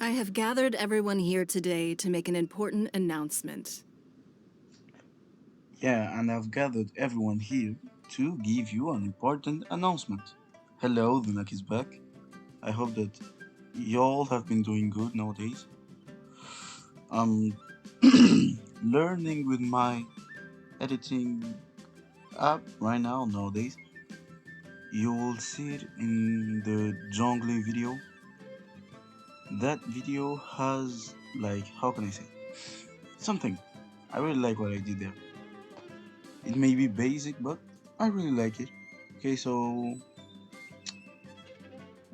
I have gathered everyone here today to make an important announcement. Yeah, and I've gathered everyone here to give you an important announcement. Hello, Lunak is back. I hope that y'all have been doing good nowadays. I'm learning with my editing app right now nowadays. You will see it in the jungle video. That video has, like, how can I say, something. I really like what I did there. It may be basic, but I really like it. Okay, so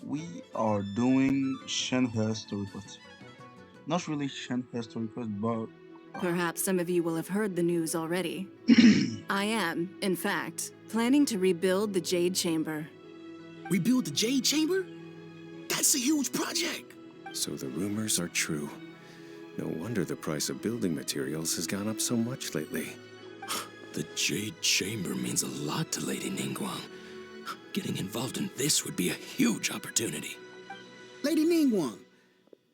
we are doing Shenhe story quest. Not really Shenhe story quest, but Perhaps some of you will have heard the news already. I am, in fact, planning to rebuild the Jade Chamber. Rebuild the Jade Chamber? That's a huge project. So the rumors are true. No wonder the price of building materials has gone up so much lately. The Jade Chamber means a lot to Lady Ningguang. Getting involved in this would be a huge opportunity. Lady Ningguang,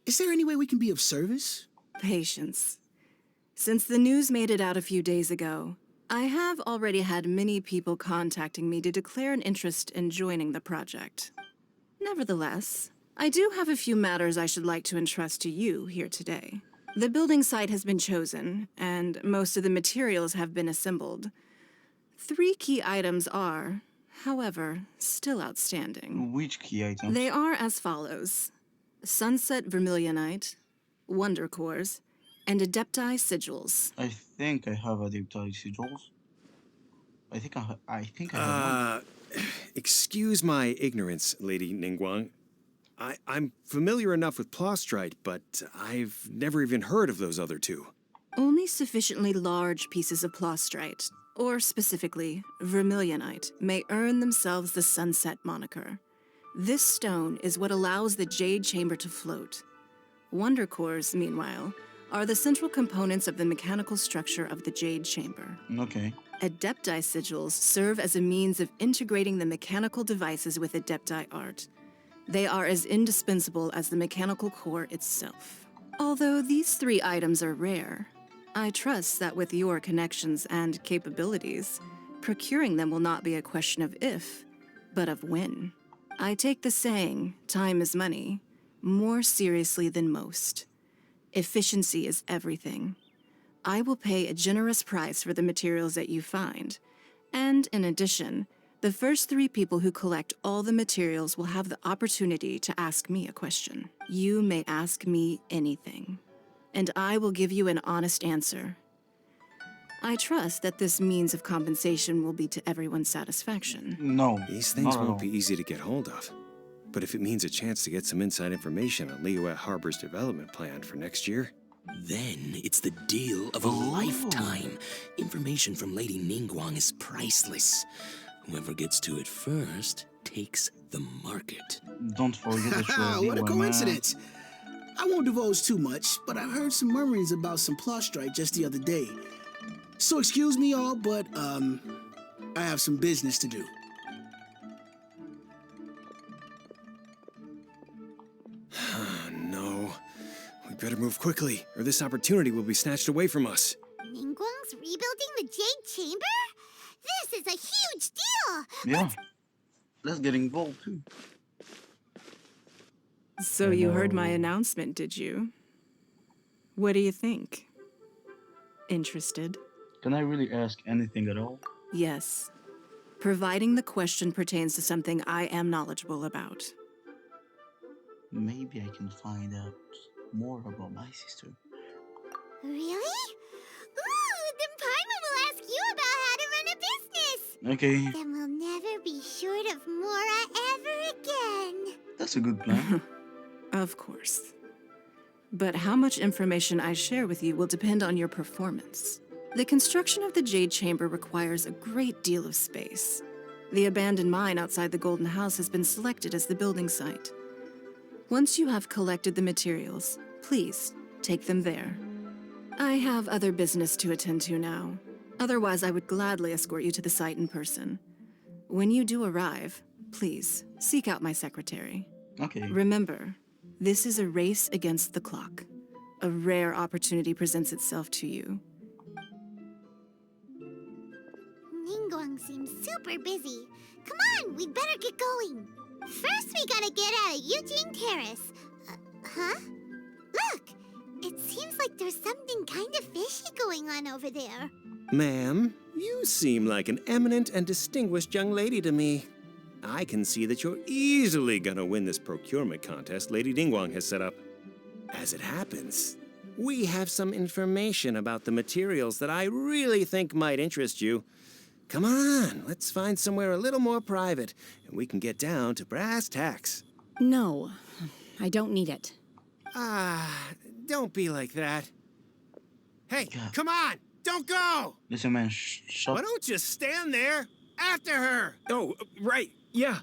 is there any way we can be of service? Patience. Since the news made it out a few days ago, I have already had many people contacting me to declare an interest in joining the project. Nevertheless, I do have a few matters I should like to entrust to you here today. The building site has been chosen, and most of the materials have been assembled. 3 key items are, however, still outstanding. which key items? They are as follows: Sunset Vermilionite, Wonder Cores, and Adepti Sigils. I think I have Adepti sigils. I think I have one. Excuse my ignorance, Lady Ningguang. I'm familiar enough with Plostrite, but I've never even heard of those other two. Only sufficiently large pieces of Plostrite, or specifically Vermilionite, may earn themselves the Sunset moniker. This stone is what allows the Jade Chamber to float. Wonder Cores, meanwhile, are the central components of the mechanical structure of the Jade Chamber. Okay. Adepti Sigils serve as a means of integrating the mechanical devices with Adepti art. They are as indispensable as the mechanical core itself. Although these 3 items are rare, I trust that with your connections and capabilities, procuring them will not be a question of if, but of when. I take the saying, time is money, more seriously than most. Efficiency is everything. I will pay a generous price for the materials that you find, and in addition, the first 3 people who collect all the materials will have the opportunity to ask me a question. You may ask me anything, and I will give you an honest answer. I trust that this means of compensation will be to everyone's satisfaction. No. These things not at all. won't be easy to get hold of. But if it means a chance to get some inside information on Liyue Harbor's development plan for next year, Then it's the deal of a lifetime. Information from Lady Ningguang is priceless. Whoever gets to it first takes the market. Don't forget that you're What a Liyue, coincidence. I won't divulge too much, but I heard some murmurings about some Plostrite just the other day. So excuse me all, but I have some business to do. no. We better move quickly, or this opportunity will be snatched away from us. Ningguang's rebuilding the Jade Chamber? This is a huge deal! Yeah. Let's get involved too. So you heard my Hello. announcement, did you? What do you think? Interested? Can I really ask anything at all? Yes. Providing the question pertains to something I am knowledgeable about. Maybe I can find out more about my sister. Really? Ooh, then Paimon will ask you about how to run a business! Okay, Then we'll never be short of Mora ever again. that's a good plan. Of course. But how much information I share with you will depend on your performance. The construction of the Jade Chamber requires a great deal of space. The abandoned mine outside the Golden House has been selected as the building site. Once you have collected the materials, please take them there. I have other business to attend to now. Otherwise, I would gladly escort you to the site in person. When you do arrive, please seek out my secretary. Okay. Remember, This is a race against the clock. A rare opportunity presents itself to you. Ningguang seems super busy. Come on, we'd better get going. First, we gotta get out of Eugene Terrace. Huh? Look! It seems like there's something kind of fishy going on over there. Ma'am, you seem like an eminent and distinguished young lady to me. I can see that you're easily gonna win this procurement contest Lady Ningguang has set up. As it happens, we have some information about the materials that I really think might interest you. Come on, let's find somewhere a little more private, and we can get down to brass tacks. No, I don't need it. Don't be like that. Hey, Yeah. come on! Don't go! Listen, man, shut. Why don't you stand there after her? Oh, right, yeah.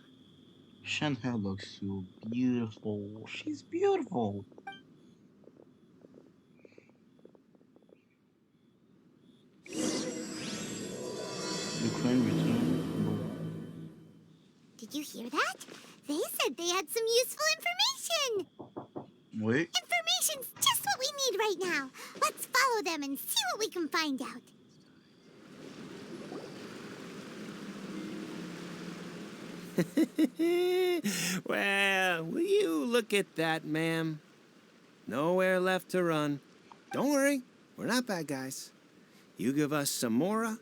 Shenhe looks so beautiful. She's beautiful. Ukraine returned. Did you hear that? They said they had some useful information. Wait. Information's just what we need right now. Let's follow them and see what we can find out. Well, will you look at that, ma'am? Nowhere left to run. Don't worry, we're not bad guys. You give us some mora,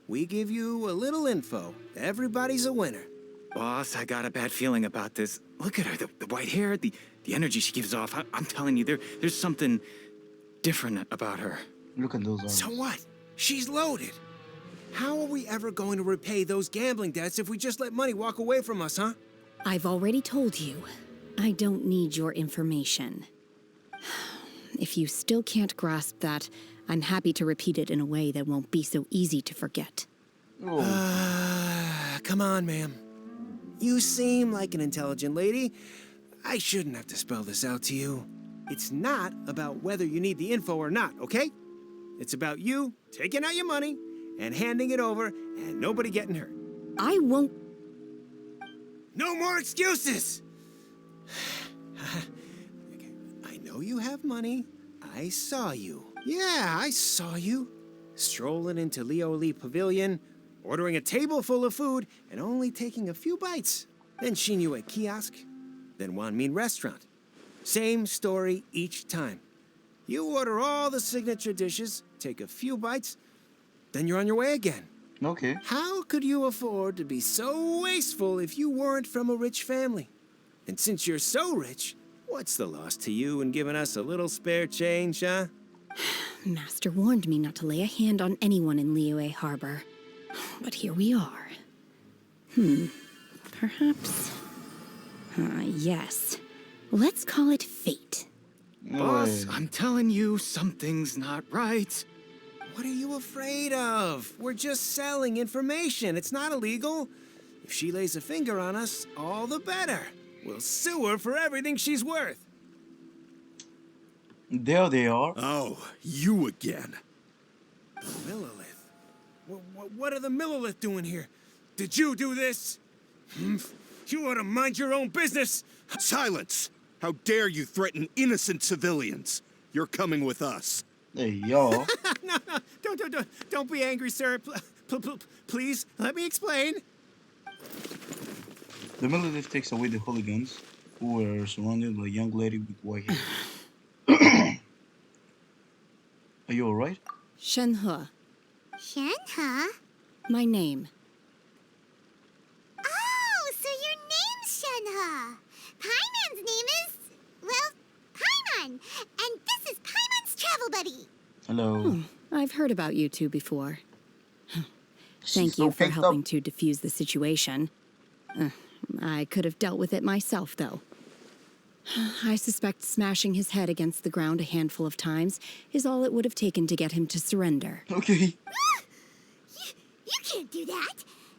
we give you a little info. Everybody's a winner. Boss, I got a bad feeling about this. Look at her, the white hair, the energy she gives off. I'm telling you, there's something different about her. Look at those eyes. So what? She's loaded. How are we ever going to repay those gambling debts if we just let money walk away from us, huh? I've already told you, I don't need your information. If you still can't grasp that, I'm happy to repeat it in a way that won't be so easy to forget. Oh. Come on, ma'am. You seem like an intelligent lady. I shouldn't have to spell this out to you. It's not about whether you need the info or not, okay? It's about you taking out your money and handing it over and nobody getting hurt. I won't. No more excuses! I know you have money. I saw you. Yeah, I saw you. Strolling into Liyue Pavilion, ordering a table full of food, and only taking a few bites. Then Shenhue kiosk, then Wanmin restaurant. Same story each time. You order all the signature dishes, take a few bites, then you're on your way again. Okay. How could you afford to be so wasteful if you weren't from a rich family? And since you're so rich, what's the loss to you in giving us a little spare change, huh? Master warned me not to lay a hand on anyone in Liyue Harbor. But here we are. Perhaps... yes. Let's call it fate. Boss, Wait. I'm telling you, something's not right. What are you afraid of? We're just selling information. It's not illegal. If she lays a finger on us, all the better. We'll sue her for everything she's worth. There they are. Oh, you again. Millilith? What are the Millilith doing here? Did you do this? You ought to mind your own business. Silence! How dare you threaten innocent civilians? You're coming with us. Hey, y'all. No, don't be angry, sir. Please, let me explain. The military takes away the hooligans, who were surrounded by a young lady with white hair. Are you alright? Shenhe, Shenhe? my name. Oh, so your name's Shenhe. Paimon's name is, well, Paimon. And this is Paimon's travel buddy. Hello. I've heard about you two before. Thank She's so you for picked helping up. to defuse the situation. I could have dealt with it myself, though. I suspect smashing his head against the ground a handful of times is all it would have taken to get him to surrender. Okay. You can't do that.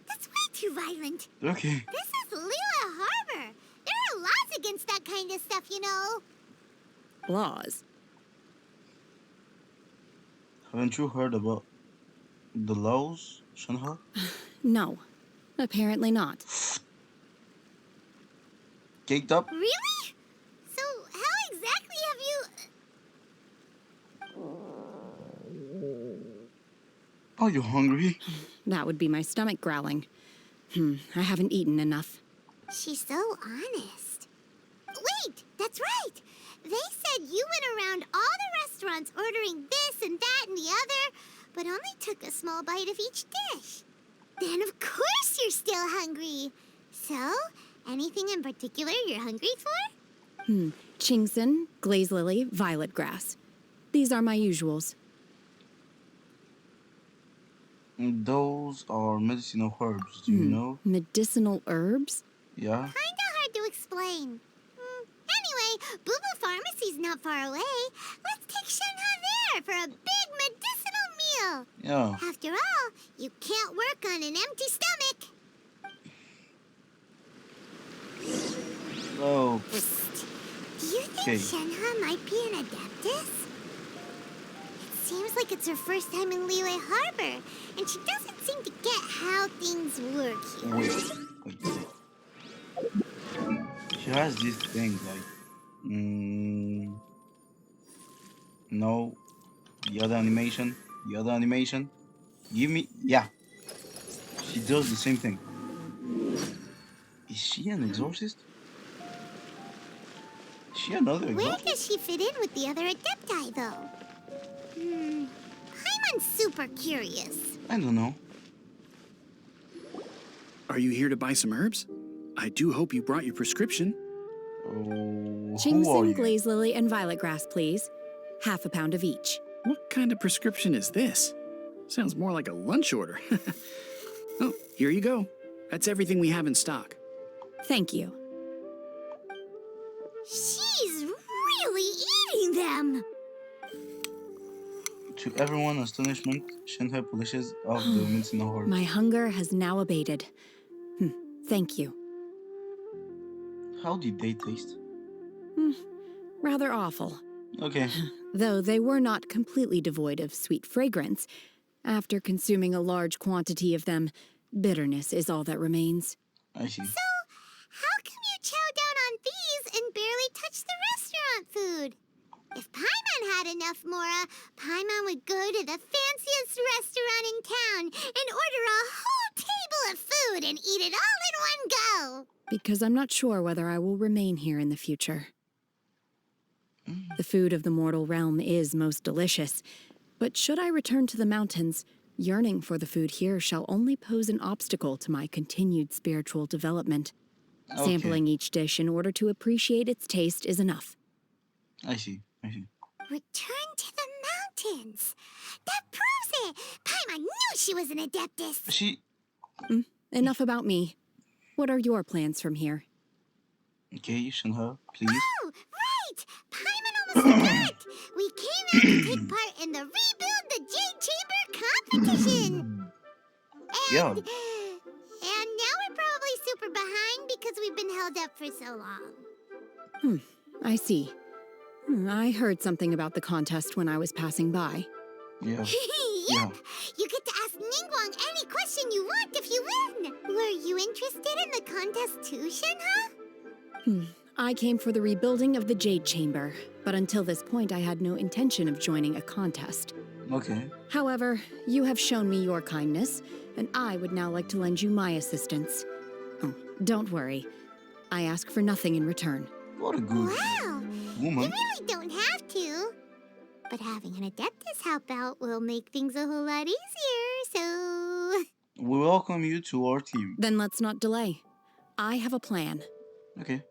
That's way too violent. Okay. This is Liyue Harbor. There are laws against that kind of stuff, you know. Laws? Haven't you heard about the laws, Shenhe? No, apparently not. Caked up? Really? So, how Are you hungry? That would be my stomach growling. I haven't eaten enough. She's so honest. Wait, that's right. They said you went around all the restaurants ordering this and that and the other, but only took a small bite of each dish. Then of course you're still hungry. So, anything in particular you're hungry for? Chingson, glaze lily, violet grass. These are my usuals. Those are medicinal herbs, do you know? Medicinal herbs? Yeah? Kinda hard to explain. Anyway, Booba Pharmacy's not far away. Let's take Shenhe there for a big medicinal meal. Yeah. After all, you can't work on an empty stomach. Oh, Psst. Do you think Okay. Shenhe might be an adeptus? It seems like it's her first time in Liyue Harbor, and she doesn't seem to get how things work here. wait. She has this thing like, no, the other animation. Give me, yeah. She does the same thing. Is she an exorcist? Is she another Where exorcist? does she fit in with the other adepti, though? I'm super curious. I don't know. Are you here to buy some herbs? I do hope you brought your prescription. Oh, who are Chingson, you? glaze lily, and violet grass, please. Half a pound of each. What kind of prescription is this? Sounds more like a lunch order. Oh, here you go. That's everything we have in stock. Thank you. She's really eating them. To everyone's astonishment, Shenhe polishes off the medicinal herbs. My hunger has now abated. Thank you. How did they taste? Rather awful. Okay. Though they were not completely devoid of sweet fragrance. After consuming a large quantity of them, bitterness is all that remains. I see. So, how come you chow down on these and barely touch the restaurant food? If Paimon had enough Mora, Paimon would go to the fanciest restaurant in town and order a whole table of food and eat it all in one go. Because I'm not sure whether I will remain here in the future. The food of the mortal realm is most delicious, but should I return to the mountains, yearning for the food here shall only pose an obstacle to my continued spiritual development. Okay. Sampling each dish in order to appreciate its taste is enough. I see. Return to the mountains. That proves it. Paimon knew she was an adeptus. She... Enough about me. What are your plans from here? Okay, Shenhe, please. Oh, right! Paimon almost forgot! We came out to take part in the Rebuild the Jade Chamber competition! Yeah. And now we're probably super behind because we've been held up for so long. I see. I heard something about the contest when I was passing by. Yeah. Yep! Yeah. You get to ask Ningguang any question you want if you win! Were you interested in the contest too, Shenhe? I came for the rebuilding of the Jade Chamber, but until this point I had no intention of joining a contest. Okay. However, you have shown me your kindness, and I would now like to lend you my assistance. Oh, don't worry. I ask for nothing in return. What a good Wow! You woman. really don't have to. But having an adeptus help out will make things a whole lot easier, so... We welcome you to our team. Then let's not delay. I have a plan. Okay.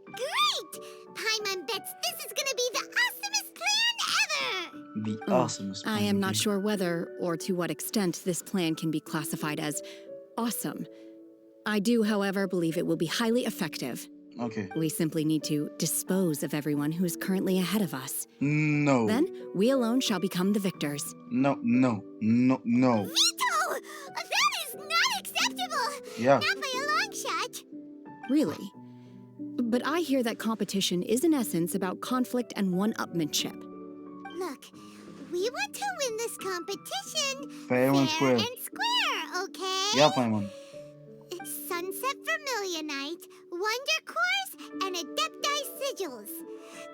Great! Paimon bets this is gonna be the awesomest plan ever! The awesomest I plan, am not okay. sure whether or to what extent this plan can be classified as awesome. I do, however, believe it will be highly effective. Okay. We simply need to dispose of everyone who is currently ahead of us. No. Then, we alone shall become the victors. No. Vito! That is not acceptable! Yeah. Not by a long shot! Really? But I hear that competition is in essence about conflict and one-upmanship. Look, we want to win this competition Fair and square. okay? Yeah, Paimon. Sunset Vermilionite, Wonder Cores, and Adepti Sigils.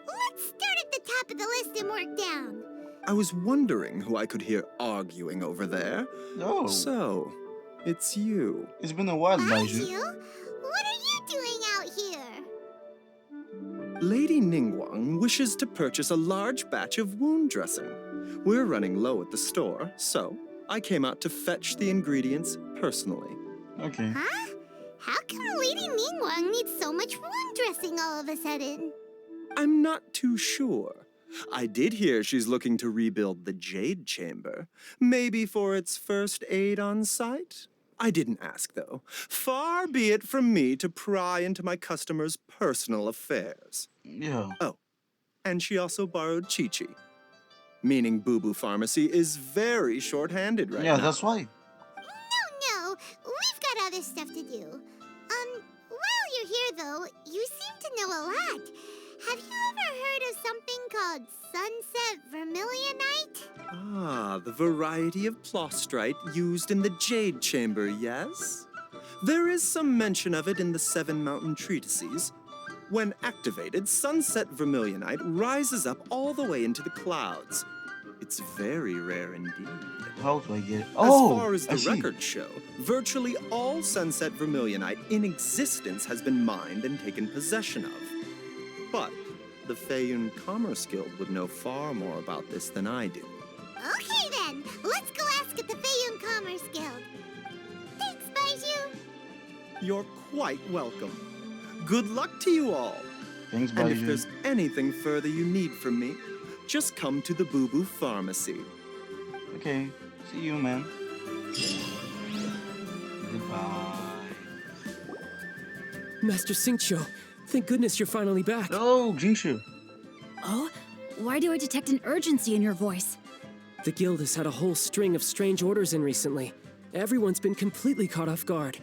Let's start at the top of the list and work down. I was wondering who I could hear arguing over there. Oh, So, it's you. it's been a while, Hi, Baiju. you. What are you doing out here? Lady Ningguang wishes to purchase a large batch of wound dressing. We're running low at the store, so I came out to fetch the ingredients personally. Okay. Huh? How come Lady Ningguang needs so much wound dressing all of a sudden? I'm not too sure. I did hear she's looking to rebuild the Jade Chamber. Maybe for its first aid on site? I didn't ask, though. Far be it from me to pry into my customers' personal affairs. Yeah. Oh, and she also borrowed Chi-Chi. Meaning Boo Boo Pharmacy is very short-handed right Yeah, now. that's why. No, we've got other stuff to do. While you're here, though, you seem to know a lot. Have you ever heard of something called Sunset Vermilionite? Ah, the variety of plostrite used in the Jade Chamber, yes? There is some mention of it in the Seven Mountain Treatises. When activated, Sunset Vermilionite rises up all the way into the clouds. It's very rare indeed. How do I get it? As Oh, far as I the see. records show, virtually all Sunset Vermilionite in existence has been mined and taken possession of. But the Feiyun Commerce Guild would know far more about this than I do. Okay, then. Let's go ask at the Feiyun Commerce Guild. Thanks, Baiju. You're quite welcome. Good luck to you all. Thanks, And if Baiju. there's anything further you need from me, just come to the Boo Boo Pharmacy. Okay. See you, man. Goodbye. Master Xingqiu, thank goodness you're finally back. Oh, Jingshu. Oh? Why do I detect an urgency in your voice? The guild has had a whole string of strange orders in recently. Everyone's been completely caught off guard.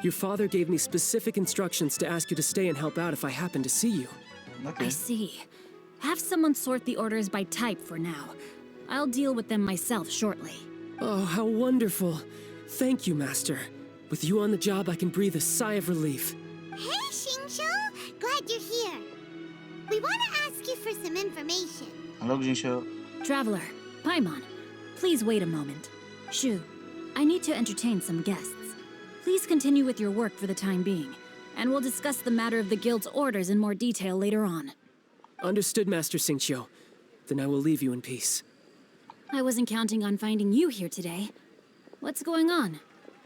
Your father gave me specific instructions to ask you to stay and help out if I happen to see you. Okay. I see. Have someone sort the orders by type for now. I'll deal with them myself shortly. Oh, how wonderful. Thank you, Master. With you on the job, I can breathe a sigh of relief. Hey, Xingqiu. Glad you're here. We want to ask you for some information. Hello, Jingshu. Traveler, Paimon, please wait a moment. Shu, I need to entertain some guests. Please continue with your work for the time being, and we'll discuss the matter of the guild's orders in more detail later on. Understood, Master Xingqiu. Then I will leave you in peace. I wasn't counting on finding you here today. What's going on?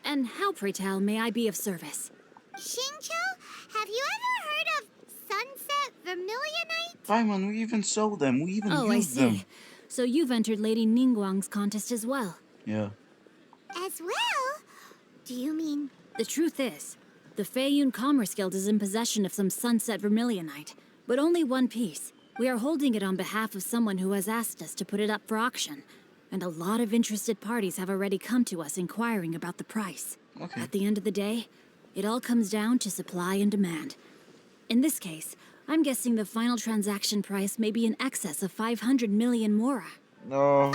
And how, pray tell, may I be of service? Xingqiu, have you ever heard of Sunset Vermilionite? Paimon, we even sold them. We even Oh, I used see. them. So you've entered Lady Ningguang's contest as well. Yeah. As well? Do you mean... The truth is, the Feiyun Commerce Guild is in possession of some Sunset Vermilionite, but only one piece. We are holding it on behalf of someone who has asked us to put it up for auction, and a lot of interested parties have already come to us inquiring about the price. Okay. At the end of the day, it all comes down to supply and demand. In this case, I'm guessing the final transaction price may be in excess of 500 million mora. No. 500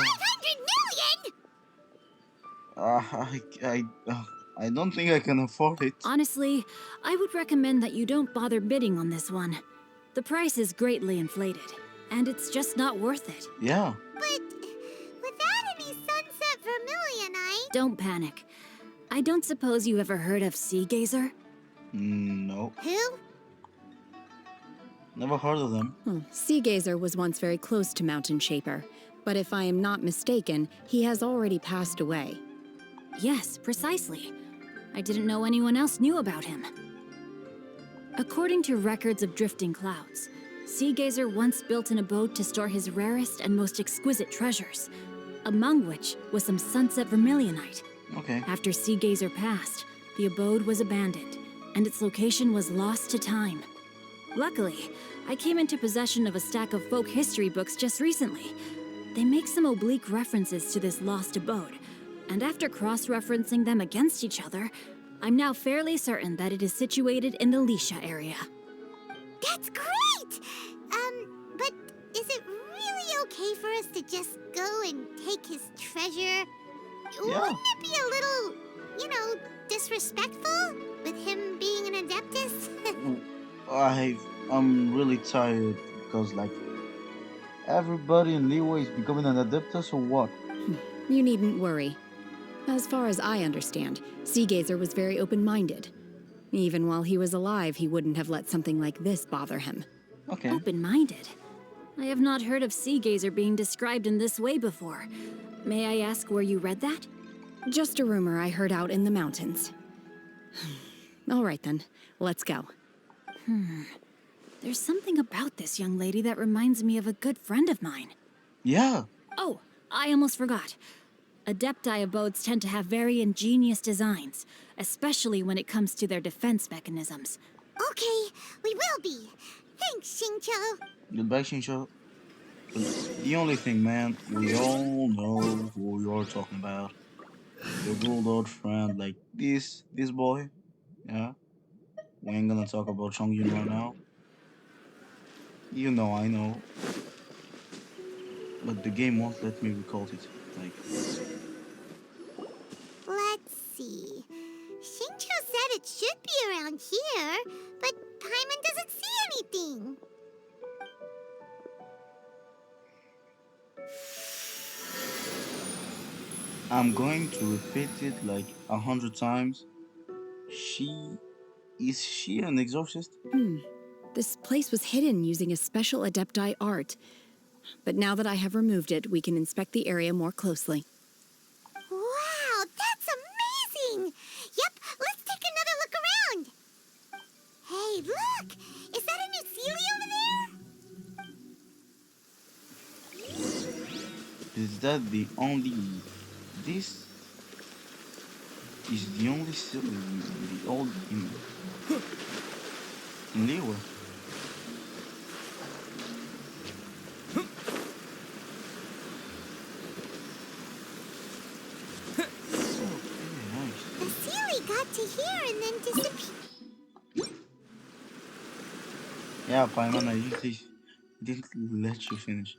million?! I don't think I can afford it. Honestly, I would recommend that you don't bother bidding on this one. The price is greatly inflated, and it's just not worth it. Yeah. But without any Sunset Vermilionite... Don't panic. I don't suppose you ever heard of Sea Gazer? No. Who? Never heard of them. Sea Gazer was once very close to Mountain Shaper, but if I am not mistaken, he has already passed away. Yes, precisely. I didn't know anyone else knew about him. According to records of drifting clouds, Sea Gazer once built an abode to store his rarest and most exquisite treasures, among which was some Sunset Vermilionite. Okay. After Sea Gazer passed, the abode was abandoned, and its location was lost to time. Luckily, I came into possession of a stack of folk history books just recently. They make some oblique references to this lost abode, and after cross-referencing them against each other, I'm now fairly certain that it is situated in the Liyue area. That's great! But is it really okay for us to just go and take his treasure? Wouldn't it be a little, disrespectful with him being an Adeptus? I'm really tired because, Everybody in Liyue is becoming an Adeptus or what? You needn't worry. As far as I understand, Seagazer was very open-minded. Even while he was alive, he wouldn't have let something like this bother him. Okay. Open-minded? I have not heard of Seagazer being described in this way before. May I ask where you read that? Just a rumor I heard out in the mountains. All right then, let's go. There's something about this young lady that reminds me of a good friend of mine. Yeah. Oh, I almost forgot. Adepti abodes tend to have very ingenious designs, especially when it comes to their defense mechanisms. Okay, we will be. Thanks, Xingqiu. Goodbye, Shinsho. The only thing, man, we all know who you're talking about. Your good old friend, like this boy. Yeah. We ain't gonna talk about Chongyun right now. You know, I know. But the game won't let me recall it. Like, Let's see. Xingqiu said it should be around here, but Paimon doesn't see anything. I'm going to repeat it like 100 times. Is she an exorcist? This place was hidden using a special Adepti art. But now that I have removed it, we can inspect the area more closely. Wow, that's amazing! Yep, let's take another look around. Hey, look! Is that a new Sealy over there? Is that the only... This is the only city in the old... in Liyue. The Sealy got to here and then disappeared. Yeah, Paimon, I didn't let you finish.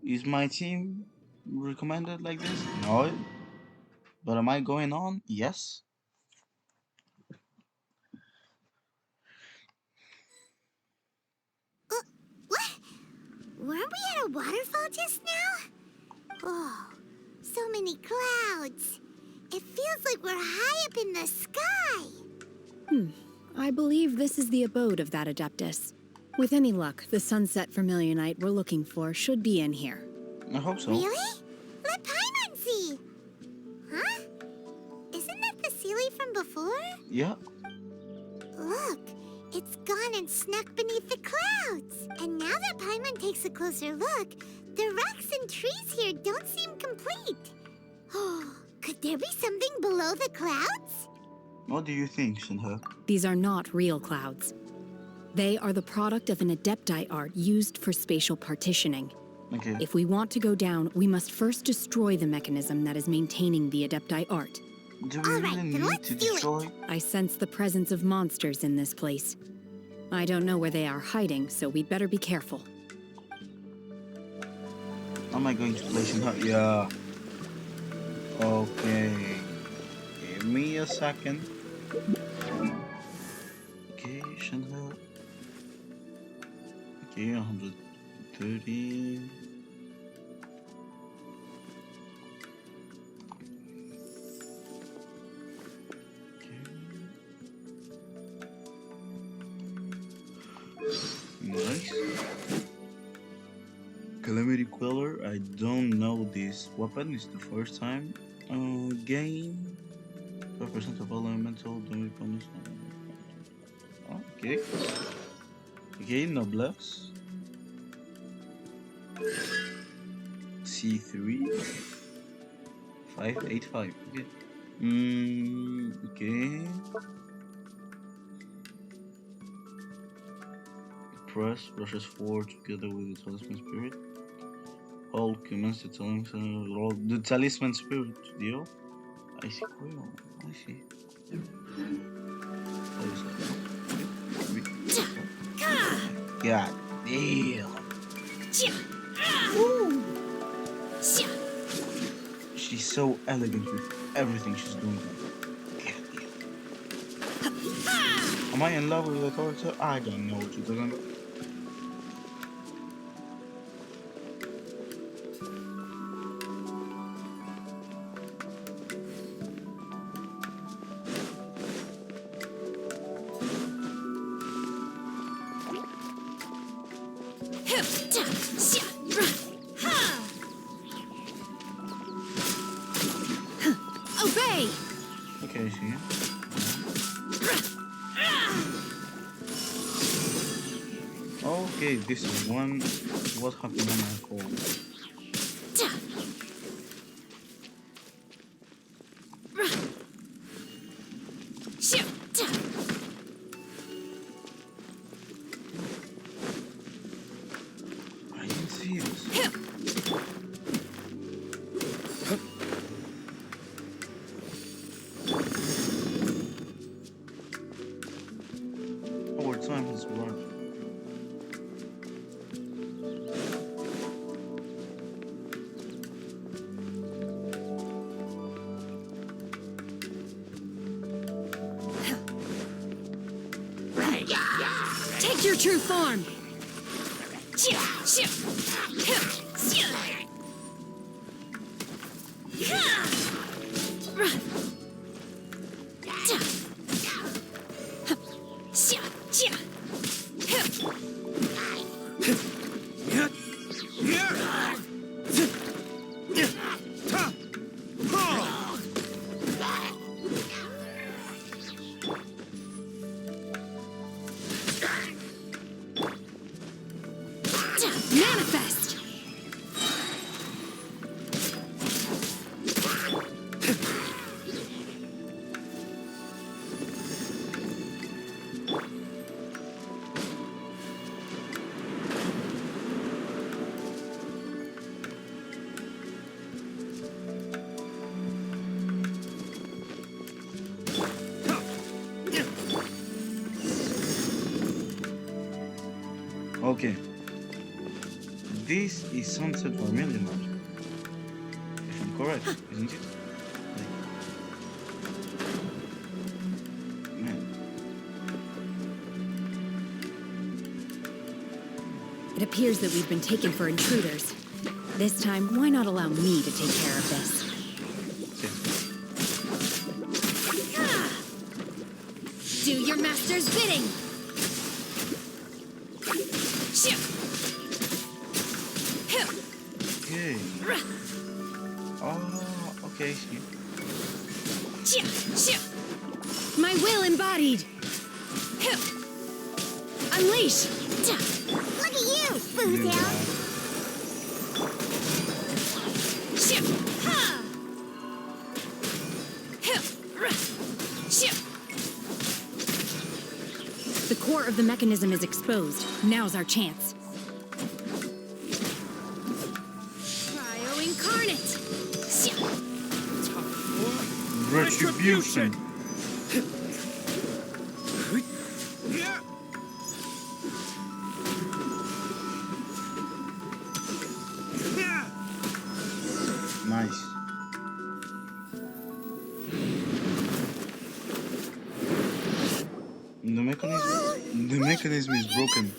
Is my team recommended like this? No. But am I going on? Yes. What? Weren't we at a waterfall just now? Oh, so many clouds. It feels like we're high up in the sky. I believe this is the abode of that Adeptus. With any luck, the sunset Vermilionite we're looking for should be in here. I hope so. Really? Let Paimon see. Huh? Isn't that the Sealy from before? Yeah. Look, it's gone and snuck beneath the clouds. And now that Paimon takes a closer look, the rocks and trees here don't seem complete. Oh, could there be something below the clouds? What do you think, SHENHE? These are not real clouds. They are the product of an Adepti art used for spatial partitioning. Okay. If we want to go down, we must first destroy the mechanism that is maintaining the Adepti art. Do we really need to destroy? I sense the presence of monsters in this place. I don't know where they are hiding, so we'd better be careful. Am I going to play SHENHE? Yeah. Okay. Give me a second. Okay, SHENHE. Okay, 130. Nice. Calamity Queller, I don't know this weapon, it's the first time. Gain 5% of all elemental damage bonus. Okay. Okay, Noblesse. C3 585. Okay. Okay. Press brushes forward together with the talisman spirit. Hold commence the talisman spirit deal. I see coil. I see. God damn. She's so elegant with everything she's doing. Am I in love with the character? I don't know what you're talking about. Obey! Okay, I see. Okay, this is one. What happened when I called? I didn't see this. Our time has run. Take your true form! Manifest! Okay. This is Sunset Vermilion, if I'm correct, isn't it? Man. It appears that we've been taken for intruders. This time, why not allow me to take care of this? Do your master's bidding! Okay. Oh, okay, see. My will embodied! Unleash! Look at you, Foozle! The core of the mechanism is exposed. Now's our chance. Cryo-incarnate! Retribution! Nice. The mechanism is broken.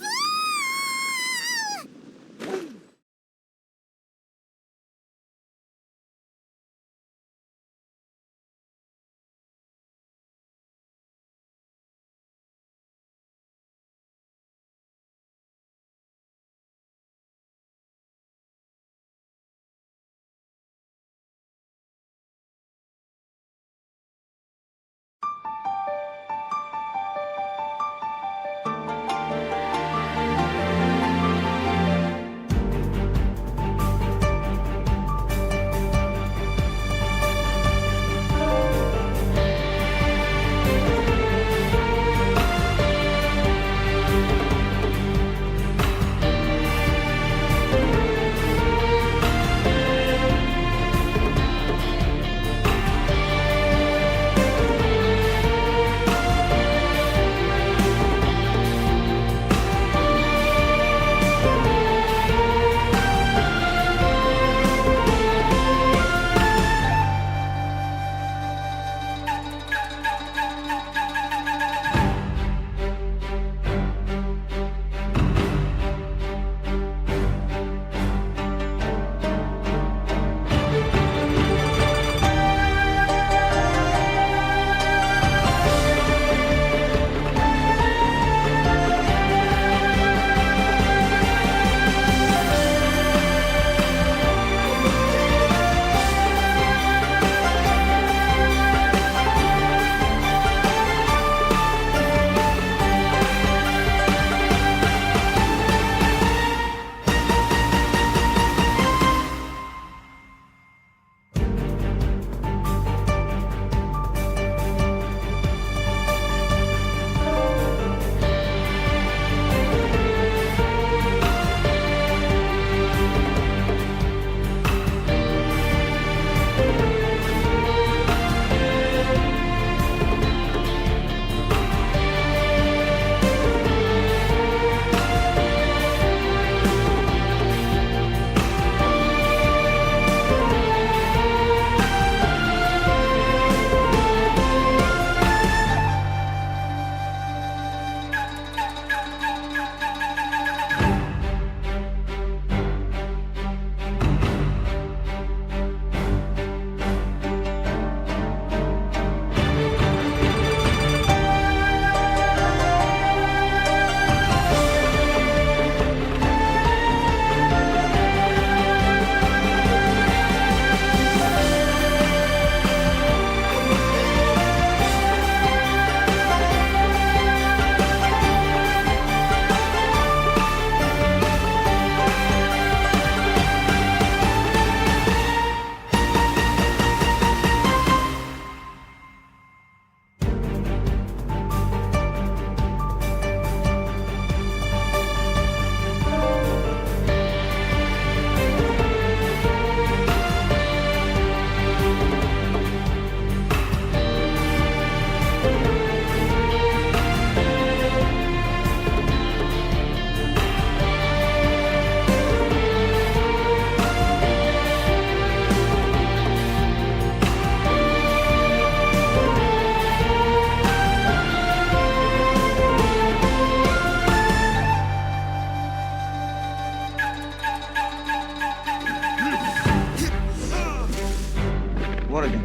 What again?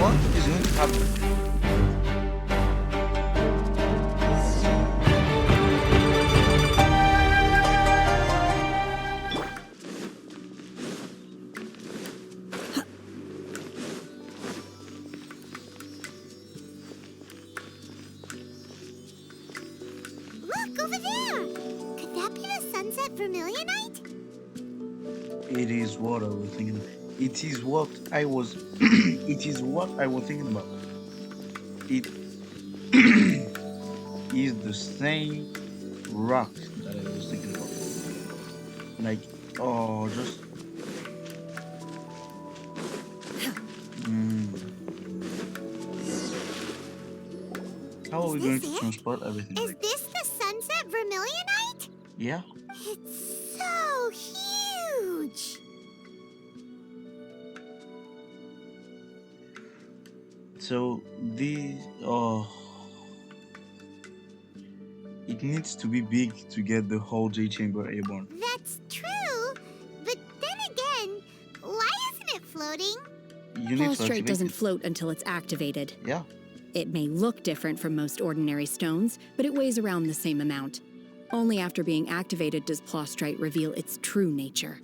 What is going to happen? Look, over there! Could that be the sunset vermilionite? It is what I was thinking. It is what I was. It is what I was thinking about. It is the same rock that I was thinking about. Like, oh, just. How are we going to transport everything? Is this the sunset vermilionite? Yeah. It's so huge! So this, it needs to be big to get the whole J chamber airborne. That's true, but then again, why isn't it floating? Prostrate doesn't float until it's activated. Yeah. It may look different from most ordinary stones, but it weighs around the same amount. Only after being activated does Prostrate reveal its true nature,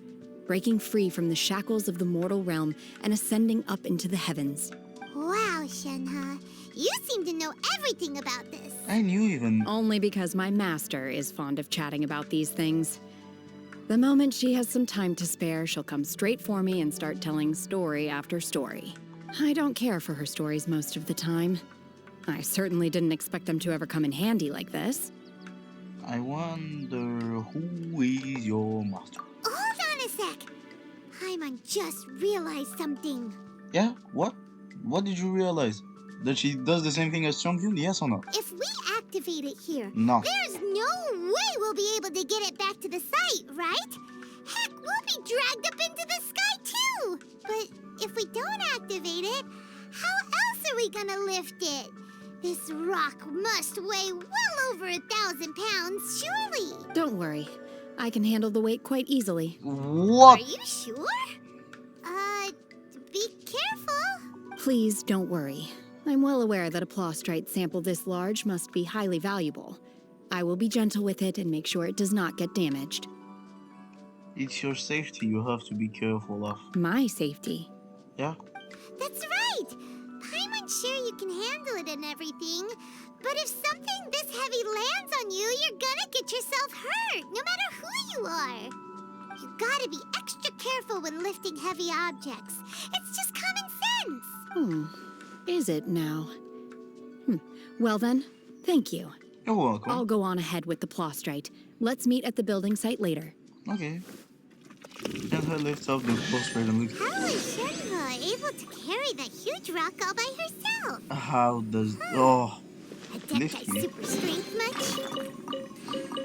breaking free from the shackles of the mortal realm and ascending up into the heavens. Wow, Shenhe, you seem to know everything about this. I knew even... Only because my master is fond of chatting about these things. The moment she has some time to spare, she'll come straight for me and start telling story after story. I don't care for her stories most of the time. I certainly didn't expect them to ever come in handy like this. I wonder who is your master? Hold on a sec. Paimon just realized something. Yeah? What? What did you realize? That she does the same thing as Chongyun, yes or no? If we activate it here, No. there's no way we'll be able to get it back to the site, right? Heck, we'll be dragged up into the sky too! But if we don't activate it, how else are we gonna lift it? This rock must weigh well over 1,000 pounds, surely! Don't worry. I can handle the weight quite easily. What? Are you sure? Be careful. Please don't worry. I'm well aware that a Prostrate sample this large must be highly valuable. I will be gentle with it and make sure it does not get damaged. It's your safety you have to be careful of. My safety? Yeah? That's right! Paimon's sure you can handle it and everything, but if something this heavy lands on you, you're gonna get yourself hurt, no matter who you are. You gotta be extra careful when lifting heavy objects. It's just common sense. Is it now? Well then, thank you. You're welcome. I'll go on ahead with the Prostrate. Let's meet at the building site later. Okay. Shenhe lifts up the Prostrate and looks. How is Shenhe able to carry that huge rock all by herself? How does... Oh. Adepti super strength much?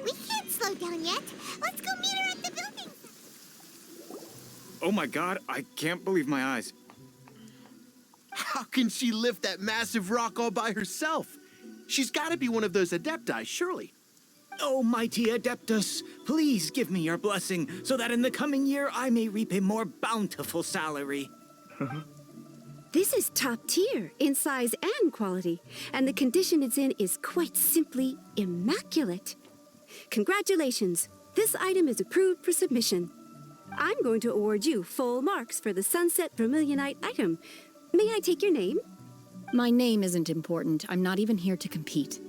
We can't slow down yet. Let's go meet her at the building. Oh my god, I can't believe my eyes. How can she lift that massive rock all by herself? She's got to be one of those Adepti, surely. Oh, mighty Adeptus, please give me your blessing so that in the coming year I may reap a more bountiful salary. This is top tier in size and quality, and the condition it's in is quite simply immaculate. Congratulations, this item is approved for submission. I'm going to award you full marks for the Sunset Vermilionite item. May I take your name? My name isn't important. I'm not even here to compete.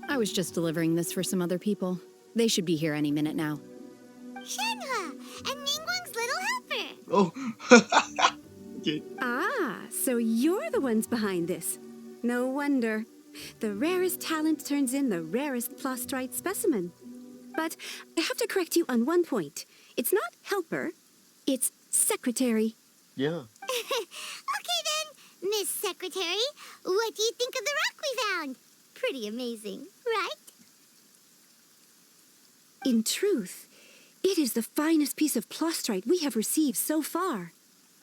I was just delivering this for some other people. They should be here any minute now. Shenhe and Ningguang's little helper. Oh. Okay. Ah, so you're the ones behind this. No wonder. The rarest talent turns in the rarest Prostrate specimen. But I have to correct you on one point. It's not helper, it's secretary. Yeah. Okay then, Miss Secretary, what do you think of the rock we found? Pretty amazing, right? In truth, it is the finest piece of Prostrate we have received so far.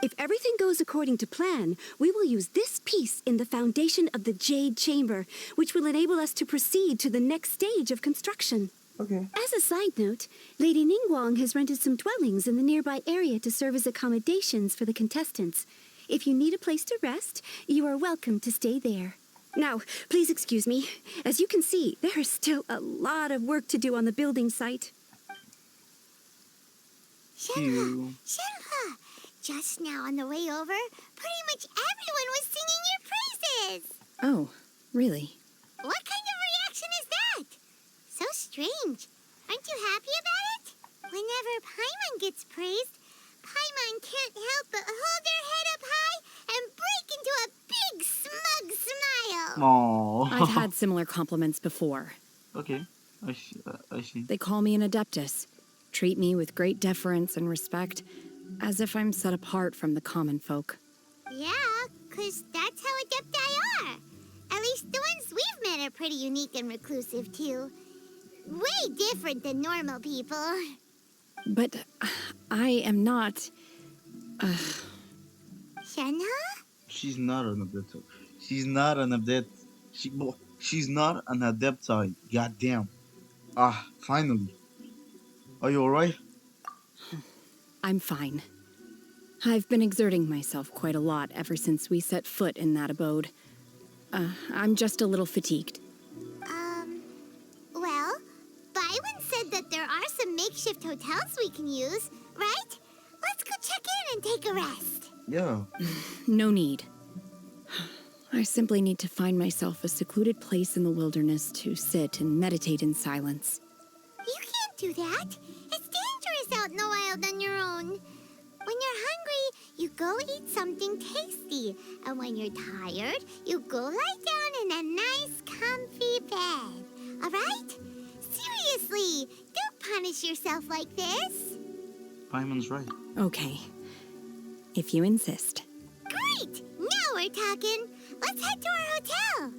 If everything goes according to plan, we will use this piece in the foundation of the Jade Chamber, which will enable us to proceed to the next stage of construction. Okay. As a side note, Lady Ningguang has rented some dwellings in the nearby area to serve as accommodations for the contestants. If you need a place to rest, you are welcome to stay there. Now, please excuse me. As you can see, there is still a lot of work to do on the building site. Shenhe, Shenhe, just now on the way over, pretty much everyone was singing your praises. Oh, really? What kind of reaction is that? So strange. Aren't you happy about it? Whenever Paimon gets praised, Paimon can't help but hold their head up high and break into a big smug smile. Oh. I've had similar compliments before. Okay, I see. They call me an adeptus, treat me with great deference and respect, as if I'm set apart from the common folk. Yeah, 'cause that's how Adepti are. At least the ones we've met are pretty unique and reclusive, too. Way different than normal people. But I am not... Shenhe? She's not an adept. She's not an adept. She's not an adepti. Goddamn. Ah, finally. Are you alright? I'm fine. I've been exerting myself quite a lot ever since we set foot in that abode. I'm just a little fatigued. Well, Byron said that there are some makeshift hotels we can use, right? Let's go check in and take a rest. Yeah. No need. I simply need to find myself a secluded place in the wilderness to sit and meditate in silence. You can't do that. It's dangerous out in the wild on your own. When you're hungry, you go eat something tasty. And when you're tired, you go lie down in a nice, comfy bed. All right? Seriously, don't punish yourself like this. Paimon's right. Okay. If you insist. Great! Now we're talking. Let's head to our hotel.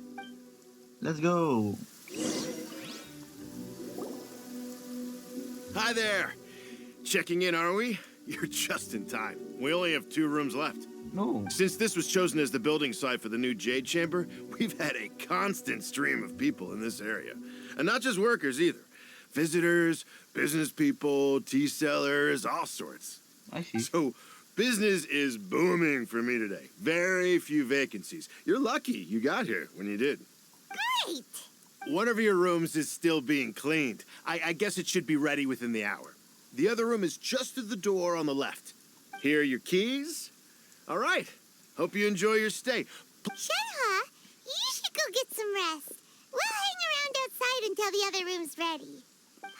Let's go. Hi there. Checking in, are we? You're just in time. We only have 2 rooms left. No. Since this was chosen as the building site for the new Jade Chamber, we've had a constant stream of people in this area. And not just workers either. Visitors, business people, tea sellers, all sorts. I see. So, business is booming for me today. Very few vacancies. You're lucky you got here when you did. Great! One of your rooms is still being cleaned. I guess it should be ready within the hour. The other room is just through the door on the left. Here are your keys. All right. Hope you enjoy your stay. Shenhe, you should go get some rest. We'll hang around outside until the other room's ready.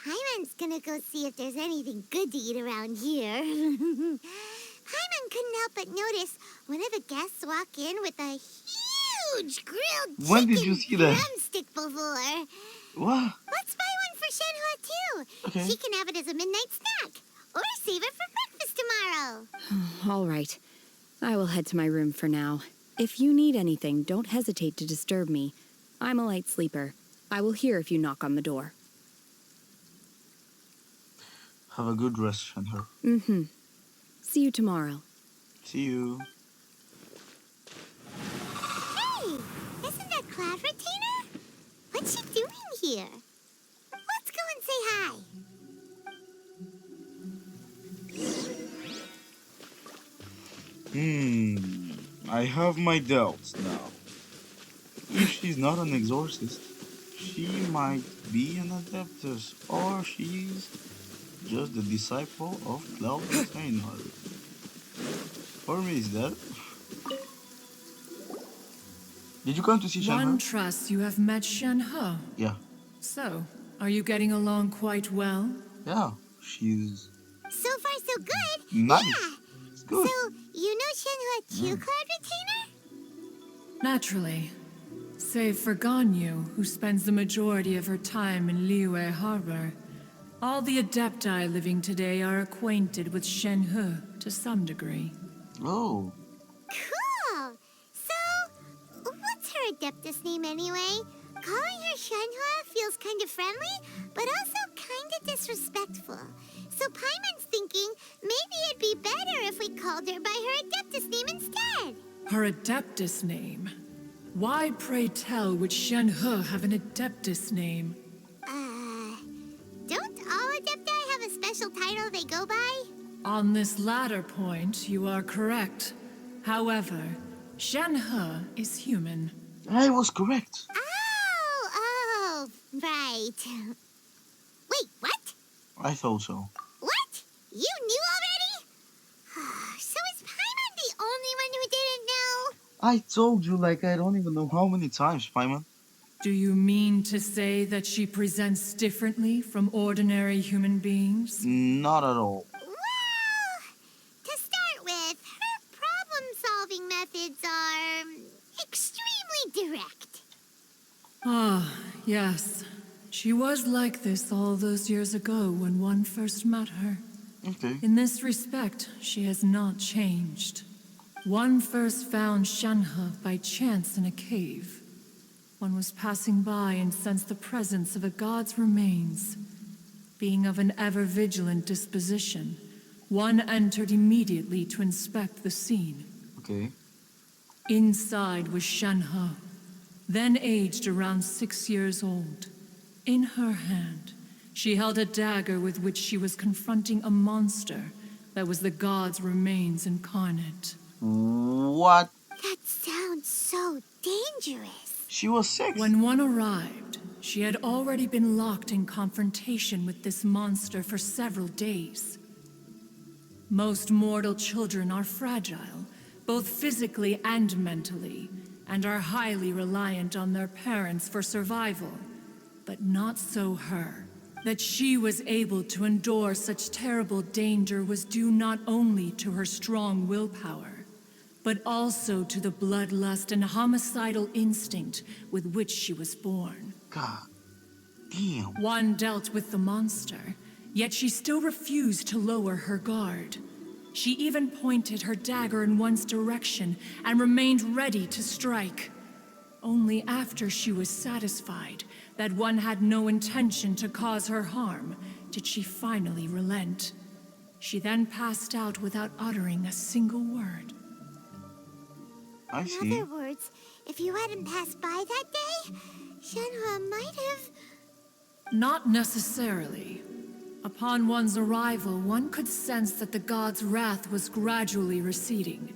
Paimon's gonna go see if there's anything good to eat around here. Paimon couldn't help but notice one of the guests walk in with a huge grilled When did you see that? drumstick before. What? Let's buy one for Shenhe too. Okay. She can have it as a midnight snack. Or save it for breakfast tomorrow. All right. I will head to my room for now. If you need anything, don't hesitate to disturb me. I'm a light sleeper. I will hear if you knock on the door. Have a good rest, Shenhe. Mm-hmm. See you tomorrow. See you. Hey, isn't that Cloud Retainer? What's she doing here? Let's go and say hi. I have my doubts now. If she's not an exorcist, she might be an adeptus, or she's just the disciple of Cloud Retainer. For me, is that? Did you come to see Shenhe? One trusts you have met Shenhe. Yeah. So, are you getting along quite well? Yeah, she's So far, so good. nice. Yeah. It's good. So, you know Shenhe too, Cloud Retainer? Naturally. Save for Ganyu, who spends the majority of her time in Liyue Harbor. All the Adepti living today are acquainted with Shenhe to some degree. Oh. Cool. So, what's her Adeptus name anyway? Calling her Shenhe feels kind of friendly, but also kind of disrespectful. So Paimon's thinking maybe it'd be better if we called her by her Adeptus name instead. Her Adeptus name? Why, pray tell, would Shenhe have an Adeptus name? Don't all Adepti have a special title they go by? On this latter point, you are correct. However, SHENHE is human. I was correct. Oh, right. Wait, what? I thought so. What? You knew already? So is Paimon the only one who didn't know? I told you like I don't even know how many times, Paimon. Do you mean to say that she presents differently from ordinary human beings? Not at all. Well, to start with, her problem-solving methods are extremely direct. Ah, yes. She was like this all those years ago when one first met her. Okay. In this respect, she has not changed. One first found SHENHE by chance in a cave. One was passing by and sensed the presence of a god's remains. Being of an ever-vigilant disposition, one entered immediately to inspect the scene. Okay. Inside was SHENHE, then aged around 6 years old. In her hand, she held a dagger with which she was confronting a monster that was the god's remains incarnate. What? That sounds so dangerous. She was 6. When one arrived, she had already been locked in confrontation with this monster for several days. Most mortal children are fragile, both physically and mentally, and are highly reliant on their parents for survival. But not so her. That she was able to endure such terrible danger was due not only to her strong willpower, but also to the bloodlust and homicidal instinct with which she was born. God damn. One dealt with the monster, yet she still refused to lower her guard. She even pointed her dagger in one's direction and remained ready to strike. Only after she was satisfied that one had no intention to cause her harm did she finally relent. She then passed out without uttering a single word. I see. In other words, if you hadn't passed by that day, SHENHE might have... Not necessarily. Upon one's arrival, one could sense that the god's wrath was gradually receding.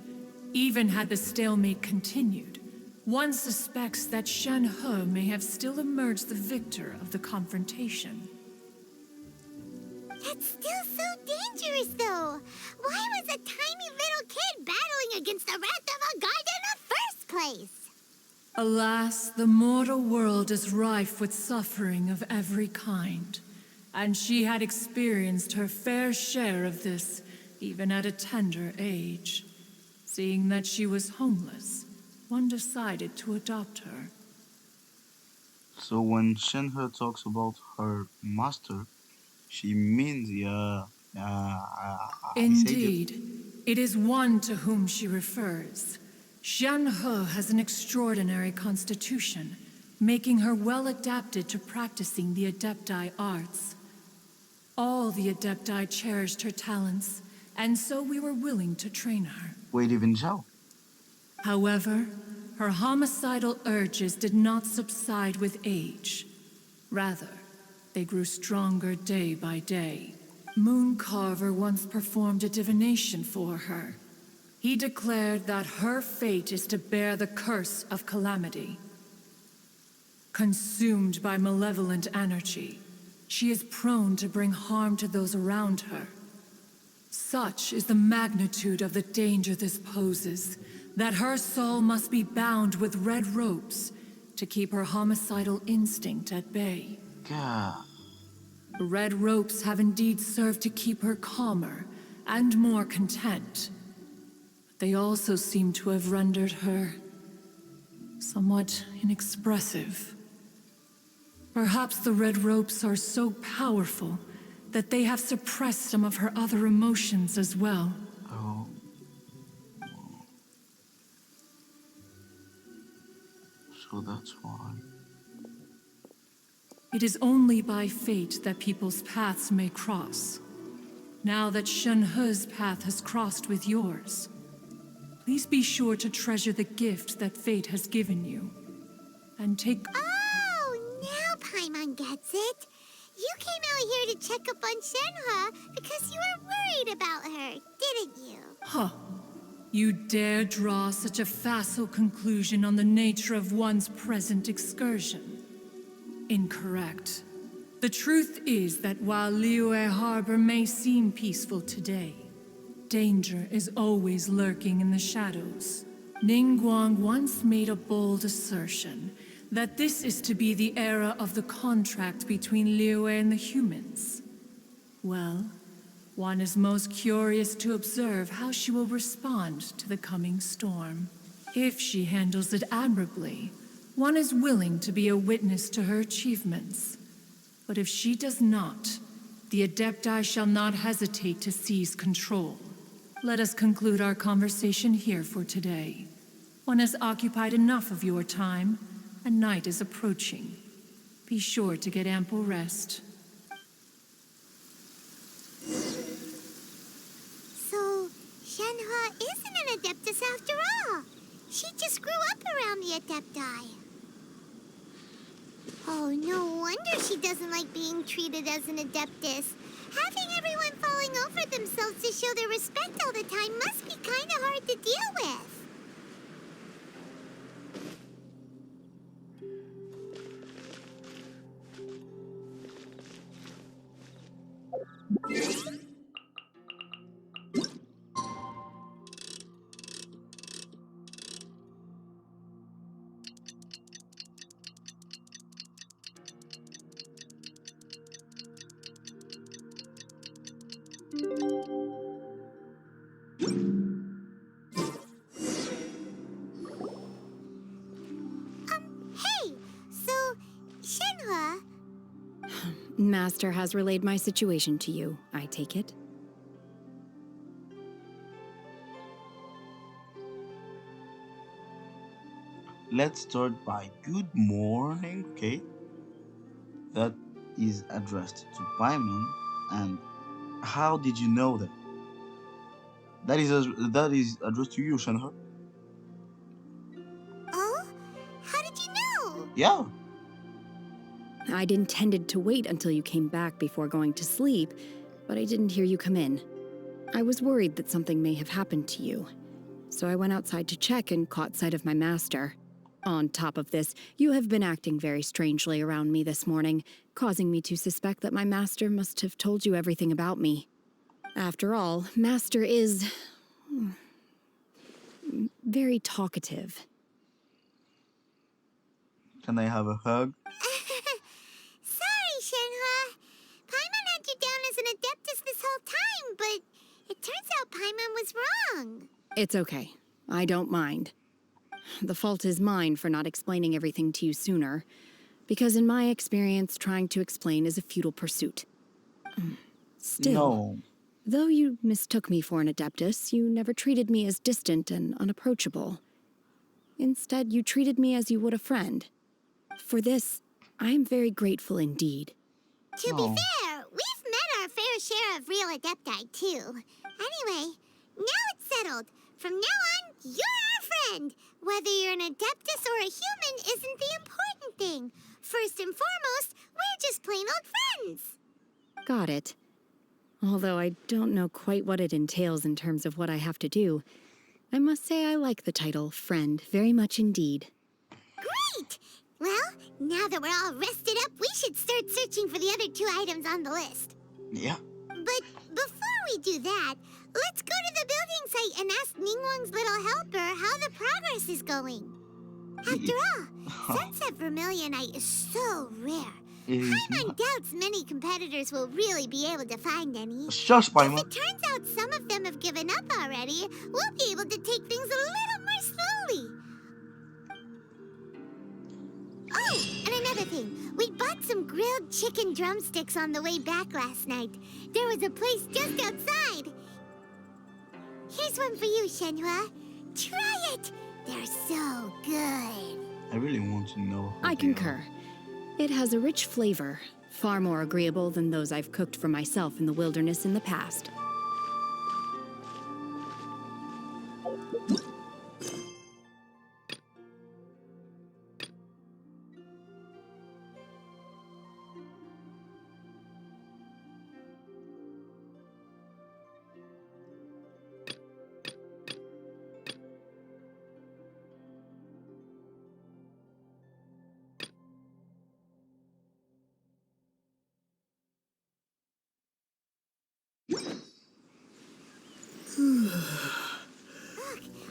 Even had the stalemate continued, one suspects that SHENHE may have still emerged the victor of the confrontation. That's still so dangerous, though. Why was a tiny little kid battling against the wrath of a god in the first place? Alas, the mortal world is rife with suffering of every kind, and she had experienced her fair share of this, even at a tender age. Seeing that she was homeless, one decided to adopt her. So when SHENHE talks about her master, she means, Indeed, it is one to whom she refers. SHENHE has an extraordinary constitution, making her well adapted to practicing the Adepti arts. All the Adepti cherished her talents, and so we were willing to train her. Wait, even so? However, her homicidal urges did not subside with age. Rather, they grew stronger day by day. Mooncarver once performed a divination for her. He declared that her fate is to bear the curse of calamity. Consumed by malevolent energy, she is prone to bring harm to those around her. Such is the magnitude of the danger this poses, that her soul must be bound with red ropes to keep her homicidal instinct at bay. God. The red ropes have indeed served to keep her calmer and more content. But they also seem to have rendered her somewhat inexpressive. Perhaps the red ropes are so powerful that they have suppressed some of her other emotions as well. Oh. So that's why. It is only by fate that people's paths may cross. Now that SHENHE's path has crossed with yours, please be sure to treasure the gift that fate has given you, and take... Oh, now Paimon gets it. You came out here to check up on SHENHE because you were worried about her, didn't you? Huh. You dare draw such a facile conclusion on the nature of one's present excursion? Incorrect. The truth is that while Liyue Harbor may seem peaceful today, danger is always lurking in the shadows. Ningguang once made a bold assertion that this is to be the era of the contract between Liyue and the humans. Well, one is most curious to observe how she will respond to the coming storm. If she handles it admirably, one is willing to be a witness to her achievements. But if she does not, the Adepti shall not hesitate to seize control. Let us conclude our conversation here for today. One has occupied enough of your time, and night is approaching. Be sure to get ample rest. So, Shenhe isn't an Adeptus after all. She just grew up around the Adepti. Oh, no wonder she doesn't like being treated as an Adeptus. Having everyone falling over themselves to show their respect all the time must be kind of hard to deal with. Hey, so, Shenhe... Master has relayed my situation to you, I take it. Let's start by good morning, okay? That is addressed to Paimon. And how did you know that? That is addressed to you, Shenhe. Oh? How did you know? Yeah. I'd intended to wait until you came back before going to sleep, but I didn't hear you come in. I was worried that something may have happened to you, so I went outside to check and caught sight of my master. On top of this, you have been acting very strangely around me this morning, causing me to suspect that my master must have told you everything about me. After all, Master is... very talkative. Can I have a hug? Sorry, Shenhe. Paimon had you down as an Adeptus this whole time, but it turns out Paimon was wrong. It's okay. I don't mind. The fault is mine for not explaining everything to you sooner, because in my experience, trying to explain is a futile pursuit. Still, No. though you mistook me for an Adeptus, you never treated me as distant and unapproachable. Instead, you treated me as you would a friend. For this, I am very grateful indeed. To be fair, we've met our fair share of real Adepti, too. Anyway, now it's settled. From now on, you're our friend. Whether you're an Adeptus or a human isn't the important thing. First and foremost, we're just plain old friends. Got it. Although I don't know quite what it entails in terms of what I have to do, I must say I like the title friend very much indeed. Great! Well, now that we're all rested up, we should start searching for the other 2 items on the list. Yeah. But before we do that, let's go to the building site and ask Ningguang's little helper how the progress is going. After all, Sunset Vermilionite is so rare. Paimon doubts many competitors will really be able to find any. Shush, Paimon. If it turns out some of them have given up already, we'll be able to take things a little more slowly. Oh, and another thing. We bought some grilled chicken drumsticks on the way back last night. There was a place just outside. Here's one for you, Shenhe. Try it. They're so good. I really want to know. I concur. It has a rich flavor, far more agreeable than those I've cooked for myself in the wilderness in the past.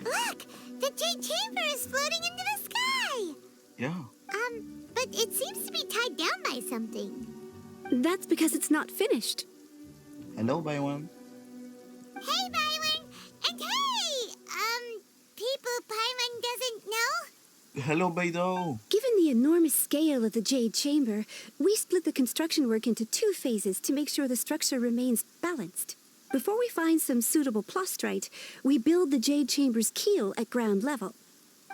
Look! The Jade Chamber is floating into the sky! Yeah. But it seems to be tied down by something. That's because it's not finished. Hello, Bywan. Hey, Byron! And hey! People Paimon doesn't know? Hello, Beidou. Given the enormous scale of the Jade Chamber, we split the construction work into 2 phases to make sure the structure remains balanced. Before we find some suitable plastrite, we build the Jade Chamber's keel at ground level.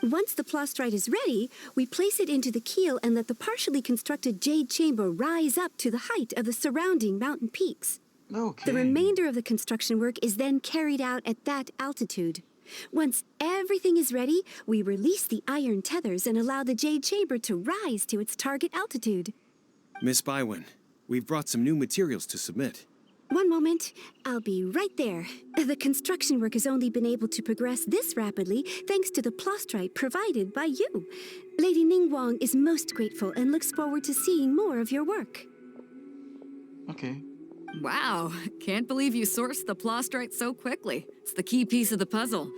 Once the plastrite is ready, we place it into the keel and let the partially constructed Jade Chamber rise up to the height of the surrounding mountain peaks. Okay. The remainder of the construction work is then carried out at that altitude. Once everything is ready, we release the iron tethers and allow the Jade Chamber to rise to its target altitude. Miss Bywin, we've brought some new materials to submit. One moment, I'll be right there. The construction work has only been able to progress this rapidly thanks to the plastrite provided by you. Lady Ningguang is most grateful and looks forward to seeing more of your work. Okay. Wow, can't believe you sourced the plastrite so quickly. It's the key piece of the puzzle.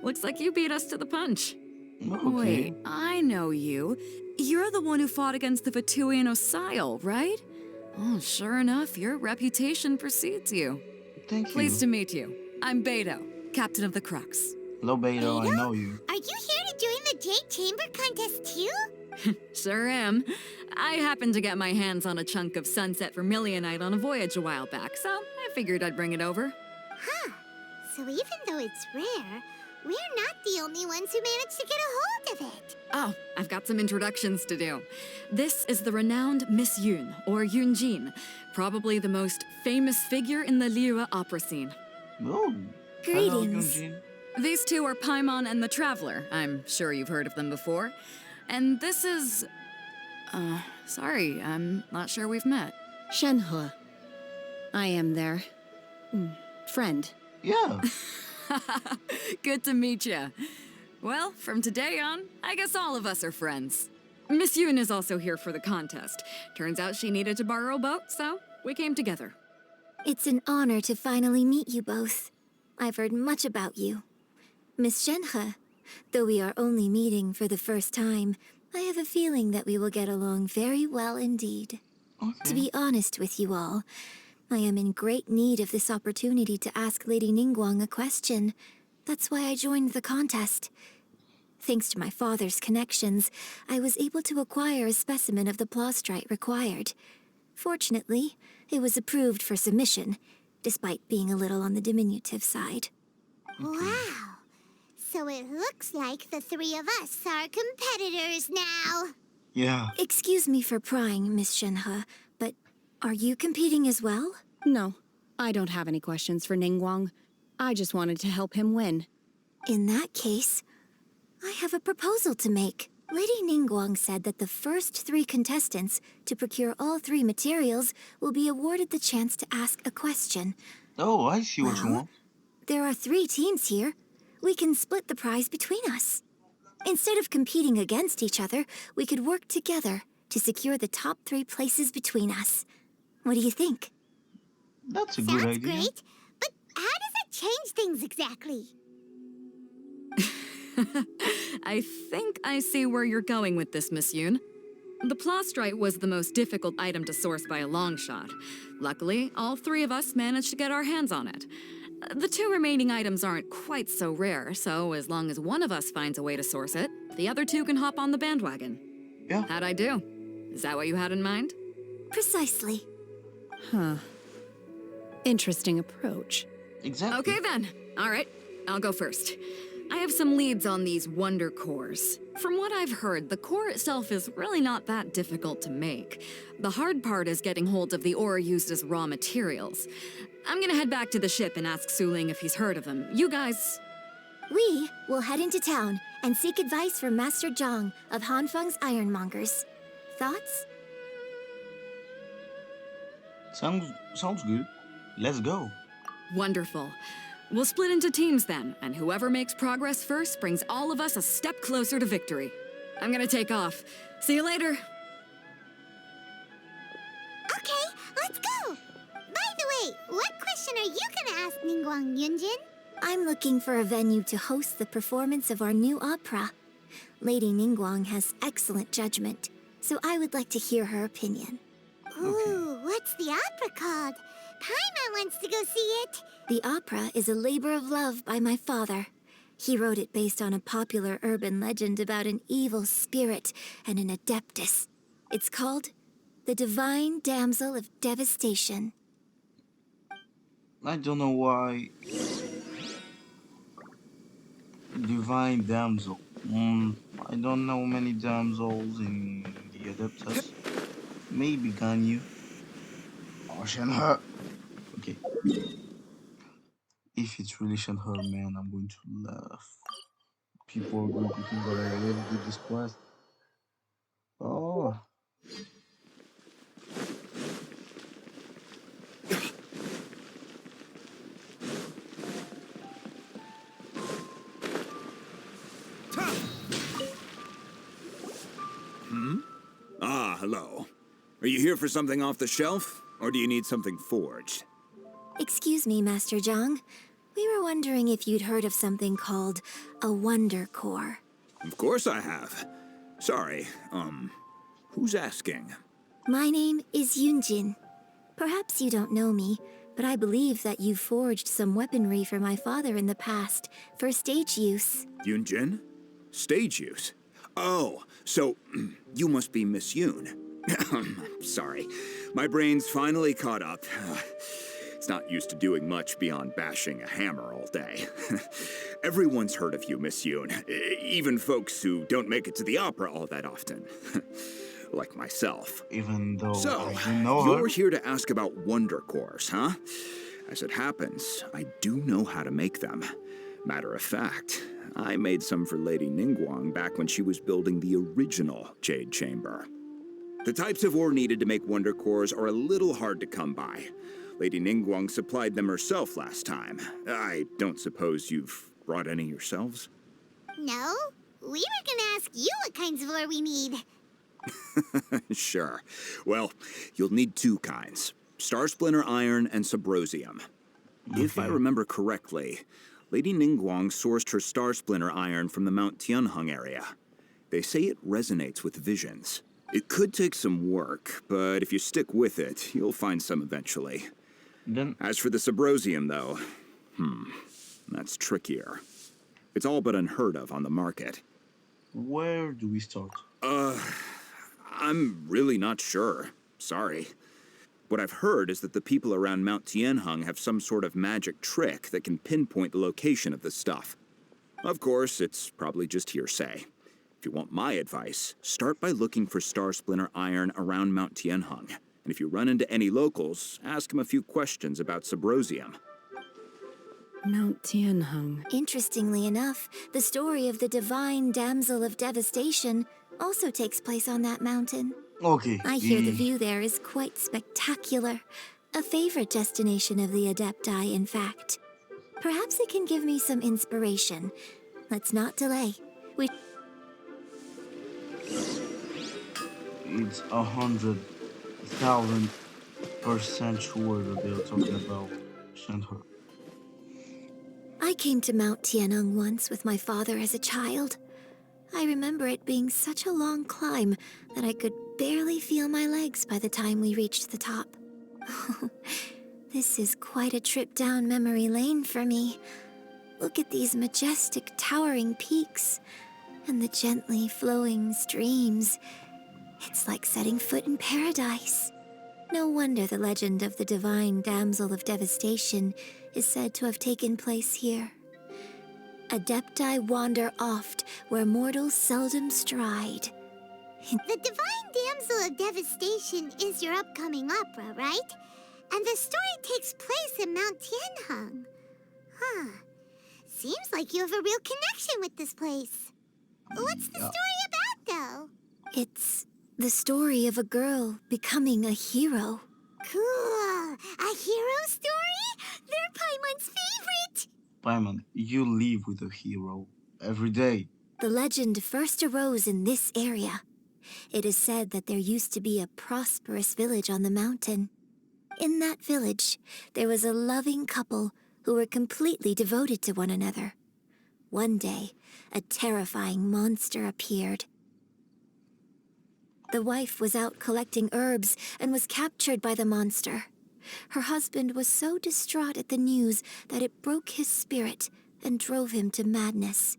Looks like you beat us to the punch. Okay. Wait, I know you. You're the one who fought against the Fatui and Osile, right? Oh, sure enough, your reputation precedes you. Thank you. Pleased to meet you. I'm Beidou, captain of the Crux. Hello, Beidou. I know you. Are you here to join the Jade Chamber contest too? Sure am. I happened to get my hands on a chunk of sunset vermilionite on a voyage a while back, so I figured I'd bring it over. Huh. So even though it's rare, we're not the only ones who managed to get a hold of it. Oh, I've got some introductions to do. This is the renowned Miss Yun, or Yunjin, probably the most famous figure in the Liyue opera scene. Oh. Greetings. Hello, Yunjin. These two are Paimon and the Traveler. I'm sure you've heard of them before. And this is... sorry, I'm not sure we've met. SHENHE. I am their... friend. Yeah. Good to meet you. Well, from today on, I guess all of us are friends. Miss Yun is also here for the contest. Turns out she needed to borrow a boat, so we came together. It's an honor to finally meet you both. I've heard much about you. Miss SHENHE, though we are only meeting for the first time, I have a feeling that we will get along very well indeed. Okay. To be honest with you all, I am in great need of this opportunity to ask Lady Ningguang a question. That's why I joined the contest. Thanks to my father's connections, I was able to acquire a specimen of the plastrite required. Fortunately, it was approved for submission, despite being a little on the diminutive side. Wow. So it looks like the 3 of us are competitors now. Yeah. Excuse me for prying, Miss SHENHE, but are you competing as well? No, I don't have any questions for Ningguang. I just wanted to help him win. In that case, I have a proposal to make. Lady Ningguang said that the first 3 contestants to procure all 3 materials will be awarded the chance to ask a question. Oh, I see what you want. There are 3 teams here. We can split the prize between us. Instead of competing against each other, we could work together to secure the top 3 places between us. What do you think? That's a good idea. Great, but how does it change things exactly? I think I see where you're going with this, Miss Yun. The plastrite was the most difficult item to source by a long shot. Luckily, all 3 of us managed to get our hands on it. The 2 remaining items aren't quite so rare, so as long as one of us finds a way to source it, the other 2 can hop on the bandwagon. Yeah. How'd I do? Is that what you had in mind? Precisely. Huh. Interesting approach. Exactly. Okay then. All right, I'll go first. I have some leads on these wonder cores. From what I've heard, the core itself is really not that difficult to make. The hard part is getting hold of the ore used as raw materials. I'm gonna head back to the ship and ask Suling if he's heard of them. You guys... We will head into town and seek advice from Master Zhang of Hanfeng's Ironmongers. Thoughts? Sounds good. Let's go. Wonderful. We'll split into teams then, and whoever makes progress first brings all of us a step closer to victory. I'm gonna take off. See you later. Okay, let's go! By the way, what question are you gonna ask Ningguang, Yunjin? I'm looking for a venue to host the performance of our new opera. Lady Ningguang has excellent judgment, so I would like to hear her opinion. Ooh, what's the opera called? Paimon wants to go see it. The opera is A Labor of Love by my father. He wrote it based on a popular urban legend about an evil spirit and an adeptus. It's called The Divine Damsel of Devastation. I don't know why. Divine damsel. I don't know many damsels in the Adeptus. Maybe Ganyu. Or Shenhe. Okay. If it's really Shenhe, man, I'm going to laugh. People are going to think that I already did this quest. Oh. Ah, hello. Are you here for something off the shelf, or do you need something forged? Excuse me, Master Zhang. We were wondering if you'd heard of something called a Wonder Core. Of course I have. Sorry, who's asking? My name is Yunjin. Perhaps you don't know me, but I believe that you forged some weaponry for my father in the past, for stage use. Yunjin? Stage use? Oh, so you must be Miss Yoon. Sorry, my brain's finally caught up. It's not used to doing much beyond bashing a hammer all day. Everyone's heard of you, Miss Yoon. Even folks who don't make it to the opera all that often. Like myself. Even though so, I do know her. You're here to ask about Wonder Cores, huh? As it happens, I do know how to make them. Matter of fact, I made some for Lady Ningguang back when she was building the original Jade Chamber. The types of ore needed to make Wonder Cores are a little hard to come by. Lady Ningguang supplied them herself last time. I don't suppose you've brought any yourselves? No, we were gonna ask you what kinds of ore we need. Sure. Well, you'll need two kinds. Star Splinter Iron and Subrosium. If I remember correctly, Lady Ningguang sourced her Star Splinter Iron from the Mount Tianheng area. They say it resonates with visions. It could take some work, but if you stick with it, you'll find some eventually. As for the Subrosium, though, that's trickier. It's all but unheard of on the market. Where do we start? I'm really not sure. Sorry. What I've heard is that the people around Mount Tianheng have some sort of magic trick that can pinpoint the location of the stuff. Of course, it's probably just hearsay. If you want my advice, start by looking for Star Splinter Iron around Mount Tianheng. And if you run into any locals, ask them a few questions about Subrosium. Mount Tianheng. Interestingly enough, the story of the Divine Damsel of Devastation also takes place on that mountain. Okay. I hear the view there is quite spectacular. A favorite destination of the Adepti, in fact. Perhaps it can give me some inspiration. Let's not delay. It's 100,000% sure that they're talking about Shenhe. I came to Mount Tianheng once with my father as a child. I remember it being such a long climb that I could barely feel my legs by the time we reached the top. This is quite a trip down memory lane for me. Look at these majestic towering peaks and the gently flowing streams. It's like setting foot in paradise. No wonder the legend of the Divine Damsel of Devastation is said to have taken place here. Adepti wander oft where mortals seldom stride. The Divine Damsel of Devastation is your upcoming opera, right? And the story takes place in Mount Tianheng. Huh. Seems like you have a real connection with this place. What's the story about, though? It's the story of a girl becoming a hero. Cool! A hero story? They're Paimon's favorite! Paimon, you live with a hero every day. The legend first arose in this area. It is said that there used to be a prosperous village on the mountain. In that village, there was a loving couple who were completely devoted to one another. One day, a terrifying monster appeared. The wife was out collecting herbs and was captured by the monster. Her husband was so distraught at the news that it broke his spirit and drove him to madness.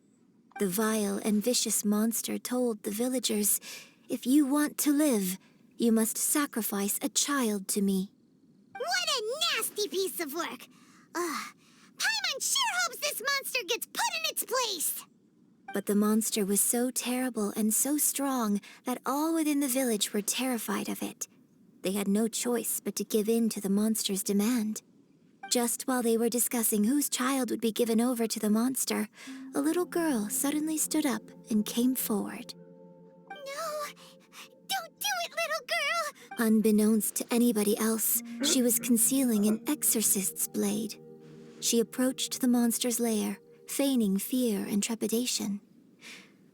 The vile and vicious monster told the villagers, "If you want to live, you must sacrifice a child to me." What a nasty piece of work! Ugh. Paimon sure hopes this monster gets put in its place! But the monster was so terrible and so strong that all within the village were terrified of it. They had no choice but to give in to the monster's demand. Just while they were discussing whose child would be given over to the monster, a little girl suddenly stood up and came forward. No! Don't do it, little girl! Unbeknownst to anybody else, she was concealing an exorcist's blade. She approached the monster's lair, feigning fear and trepidation.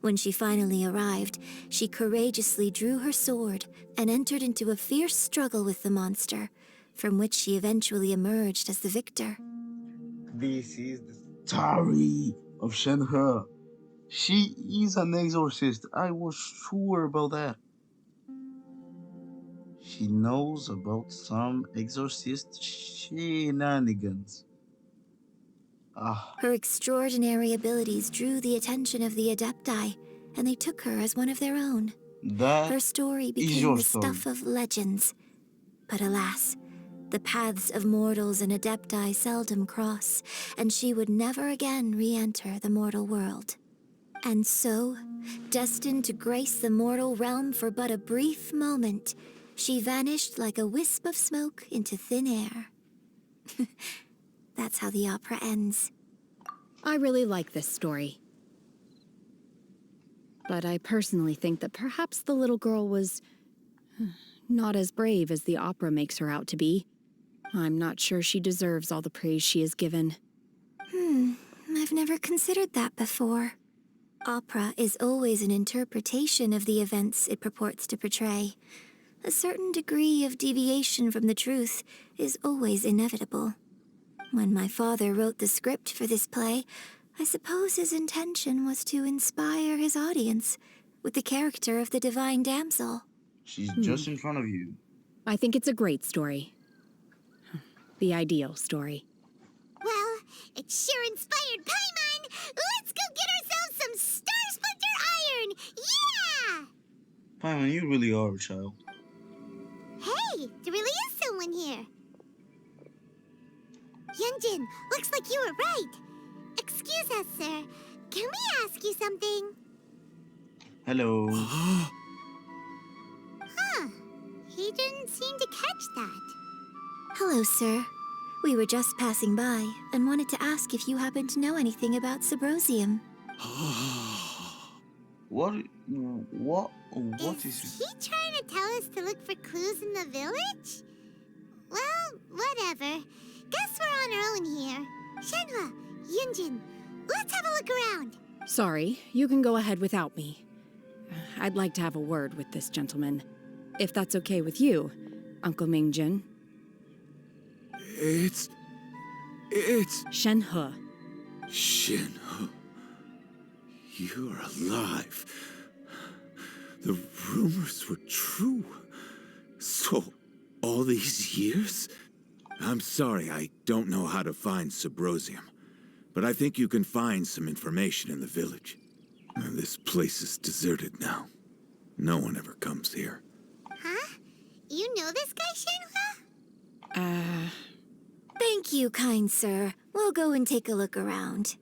When she finally arrived, she courageously drew her sword and entered into a fierce struggle with the monster, from which she eventually emerged as the victor. This is the story of SHENHE. She is an exorcist. I was sure about that. She knows about some exorcist shenanigans. Her extraordinary abilities drew the attention of the Adepti, and they took her as one of their own. That her story became the stuff of legends. But alas, the paths of mortals and Adepti seldom cross, and she would never again re-enter the mortal world. And so, destined to grace the mortal realm for but a brief moment, she vanished like a wisp of smoke into thin air. That's how the opera ends. I really like this story. But I personally think that perhaps the little girl was not as brave as the opera makes her out to be. I'm not sure she deserves all the praise she is given. I've never considered that before. Opera is always an interpretation of the events it purports to portray. A certain degree of deviation from the truth is always inevitable. When my father wrote the script for this play, I suppose his intention was to inspire his audience with the character of the divine damsel. She's just in front of you. I think it's a great story. The ideal story. Well, it sure inspired Paimon! Let's go get ourselves some Star Splinter Iron! Yeah! Paimon, you really are a child. Hey, there really is someone here. Yunjin, looks like you were right. Excuse us, sir. Can we ask you something? Hello. He didn't seem to catch that. Hello, sir. We were just passing by and wanted to ask if you happen to know anything about Subrosium. What is it? He trying to tell us to look for clues in the village? Well, whatever. Guess we're on our own here. Shenhue, Yunjin, let's have a look around. Sorry, you can go ahead without me. I'd like to have a word with this gentleman. If that's okay with you, Uncle Mingjin. It's... SHENHE. SHENHE. You're alive. The rumors were true. So, all these years? I'm sorry, I don't know how to find Subrosium, but I think you can find some information in the village. This place is deserted now. No one ever comes here. Huh? You know this guy, Shenhue? Thank you, kind sir. We'll go and take a look around.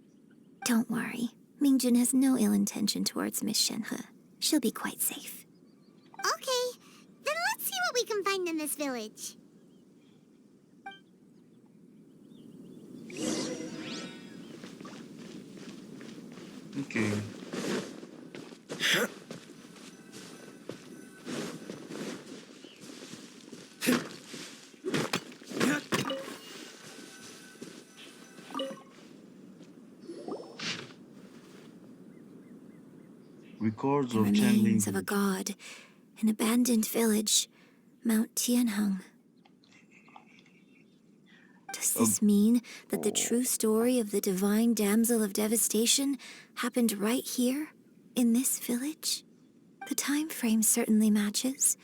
Don't worry. Mingjin has no ill intention towards Miss Shenhue. She'll be quite safe. Okay, then let's see what we can find in this village. Okay. Records The of remains channeling. of a god, an abandoned village, Mount Tianheng. Does Does this mean that the true story of the divine damsel of devastation happened right here, in this village? The time frame certainly matches,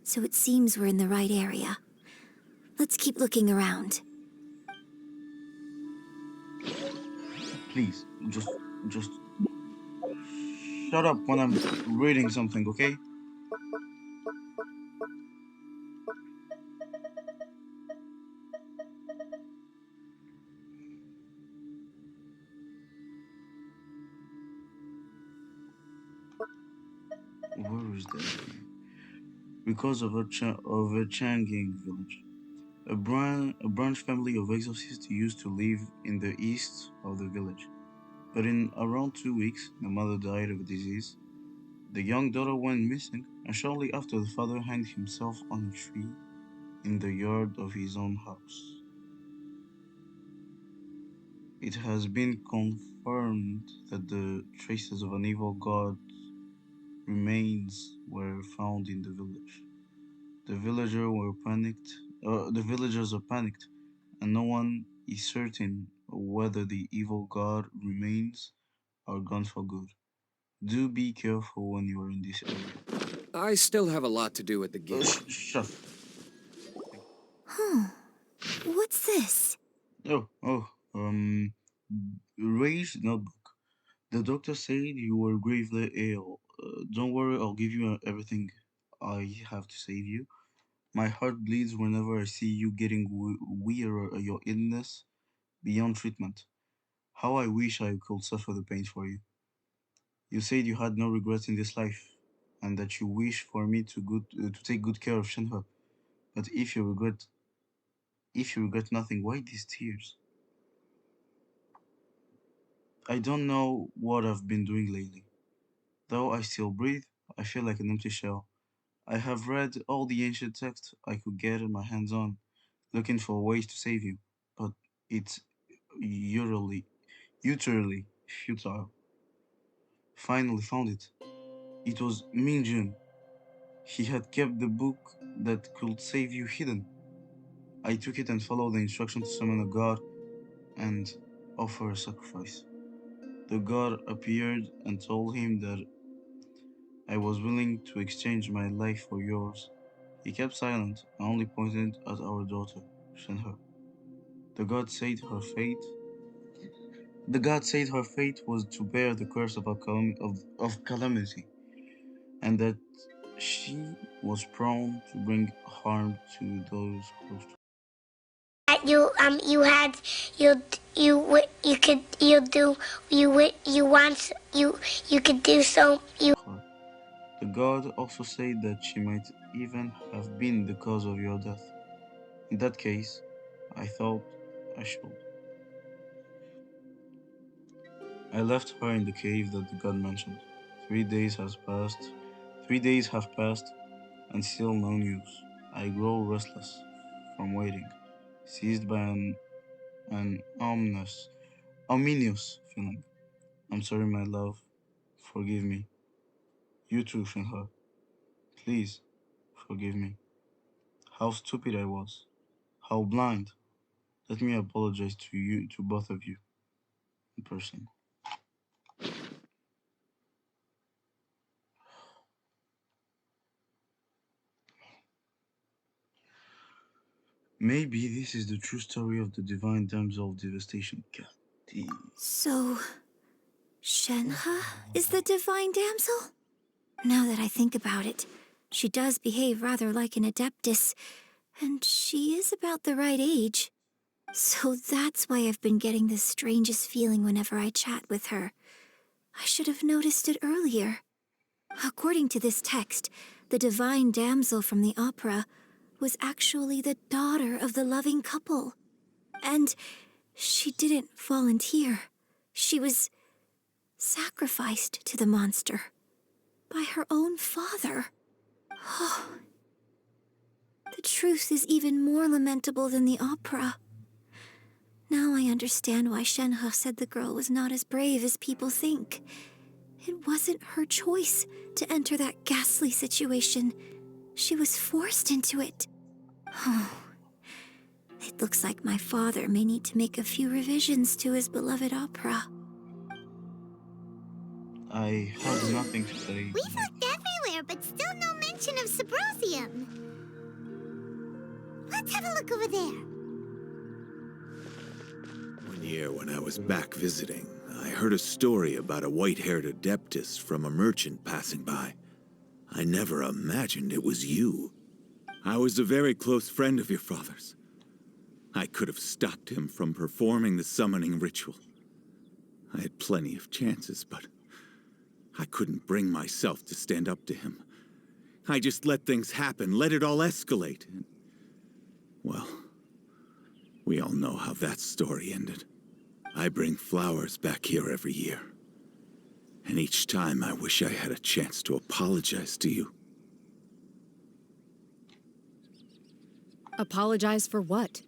so it seems we're in the right area. Let's keep looking around. Please, just shut up when I'm reading something, okay? Where is that? Because of a Changing village. A branch family of exorcists used to live in the east of the village. But in around 2 weeks, the mother died of a disease. The young daughter went missing, and shortly after, the father hanged himself on a tree in the yard of his own house. It has been confirmed that the traces of an evil god remains were found in the village. The villagers are panicked, and no one is certain whether the evil god remains are gone for good. Do be careful when you are in this area. I still have a lot to do at the gate. Shut. Huh. What's this? Ray's notebook. The doctor said you were gravely ill. Don't worry, I'll give you everything I have to save you. My heart bleeds whenever I see you getting weary your illness beyond treatment. How I wish I could suffer the pain for you. You said you had no regrets in this life, and that you wish for me to take good care of Shenhe. But if you regret nothing, why these tears? I don't know what I've been doing lately. Though I still breathe, I feel like an empty shell. I have read all the ancient texts I could get my hands on, looking for ways to save you, but it's utterly futile. Finally found it. It was Mingjun. He had kept the book that could save you hidden. I took it and followed the instruction to summon a god and offer a sacrifice. The god appeared and told him that I was willing to exchange my life for yours. He kept silent and only pointed at our daughter, Shenhe. The god said her fate was to bear the curse of calamity, and that she was prone to bring harm to those close to her. That you could do so. The god also said that she might even have been the cause of your death. In that case, I thought I should. I left her in the cave that the god mentioned. 3 days have passed, and still no news. I grow restless from waiting, seized by an ominous feeling. I'm sorry, my love. Forgive me. You too, Shenhe. Please, forgive me. How stupid I was. How blind. Let me apologize to both of you, in person. Maybe this is the true story of the divine damsel of devastation. God damn. So, Shenhe is the divine damsel? Now that I think about it, she does behave rather like an adeptus, and she is about the right age. So that's why I've been getting the strangest feeling whenever I chat with her. I should have noticed it earlier. According to this text, the divine damsel from the opera was actually the daughter of the loving couple. And she didn't volunteer. She was sacrificed to the monster by her own father. Oh, the truth is even more lamentable than the opera. Now I understand why Shenhe said the girl was not as brave as people think. It wasn't her choice to enter that ghastly situation. She was forced into it. Oh, It looks like my father may need to make a few revisions to his beloved opera. I have nothing to say. We've looked everywhere, but still no mention of Sabrosium. Let's have a look over there. One year when I was back visiting, I heard a story about a white-haired adeptus from a merchant passing by. I never imagined it was you. I was a very close friend of your father's. I could have stopped him from performing the summoning ritual. I had plenty of chances, but I couldn't bring myself to stand up to him. I just let things happen, let it all escalate. And, well, we all know how that story ended. I bring flowers back here every year. And each time I wish I had a chance to apologize to you. Apologize for what?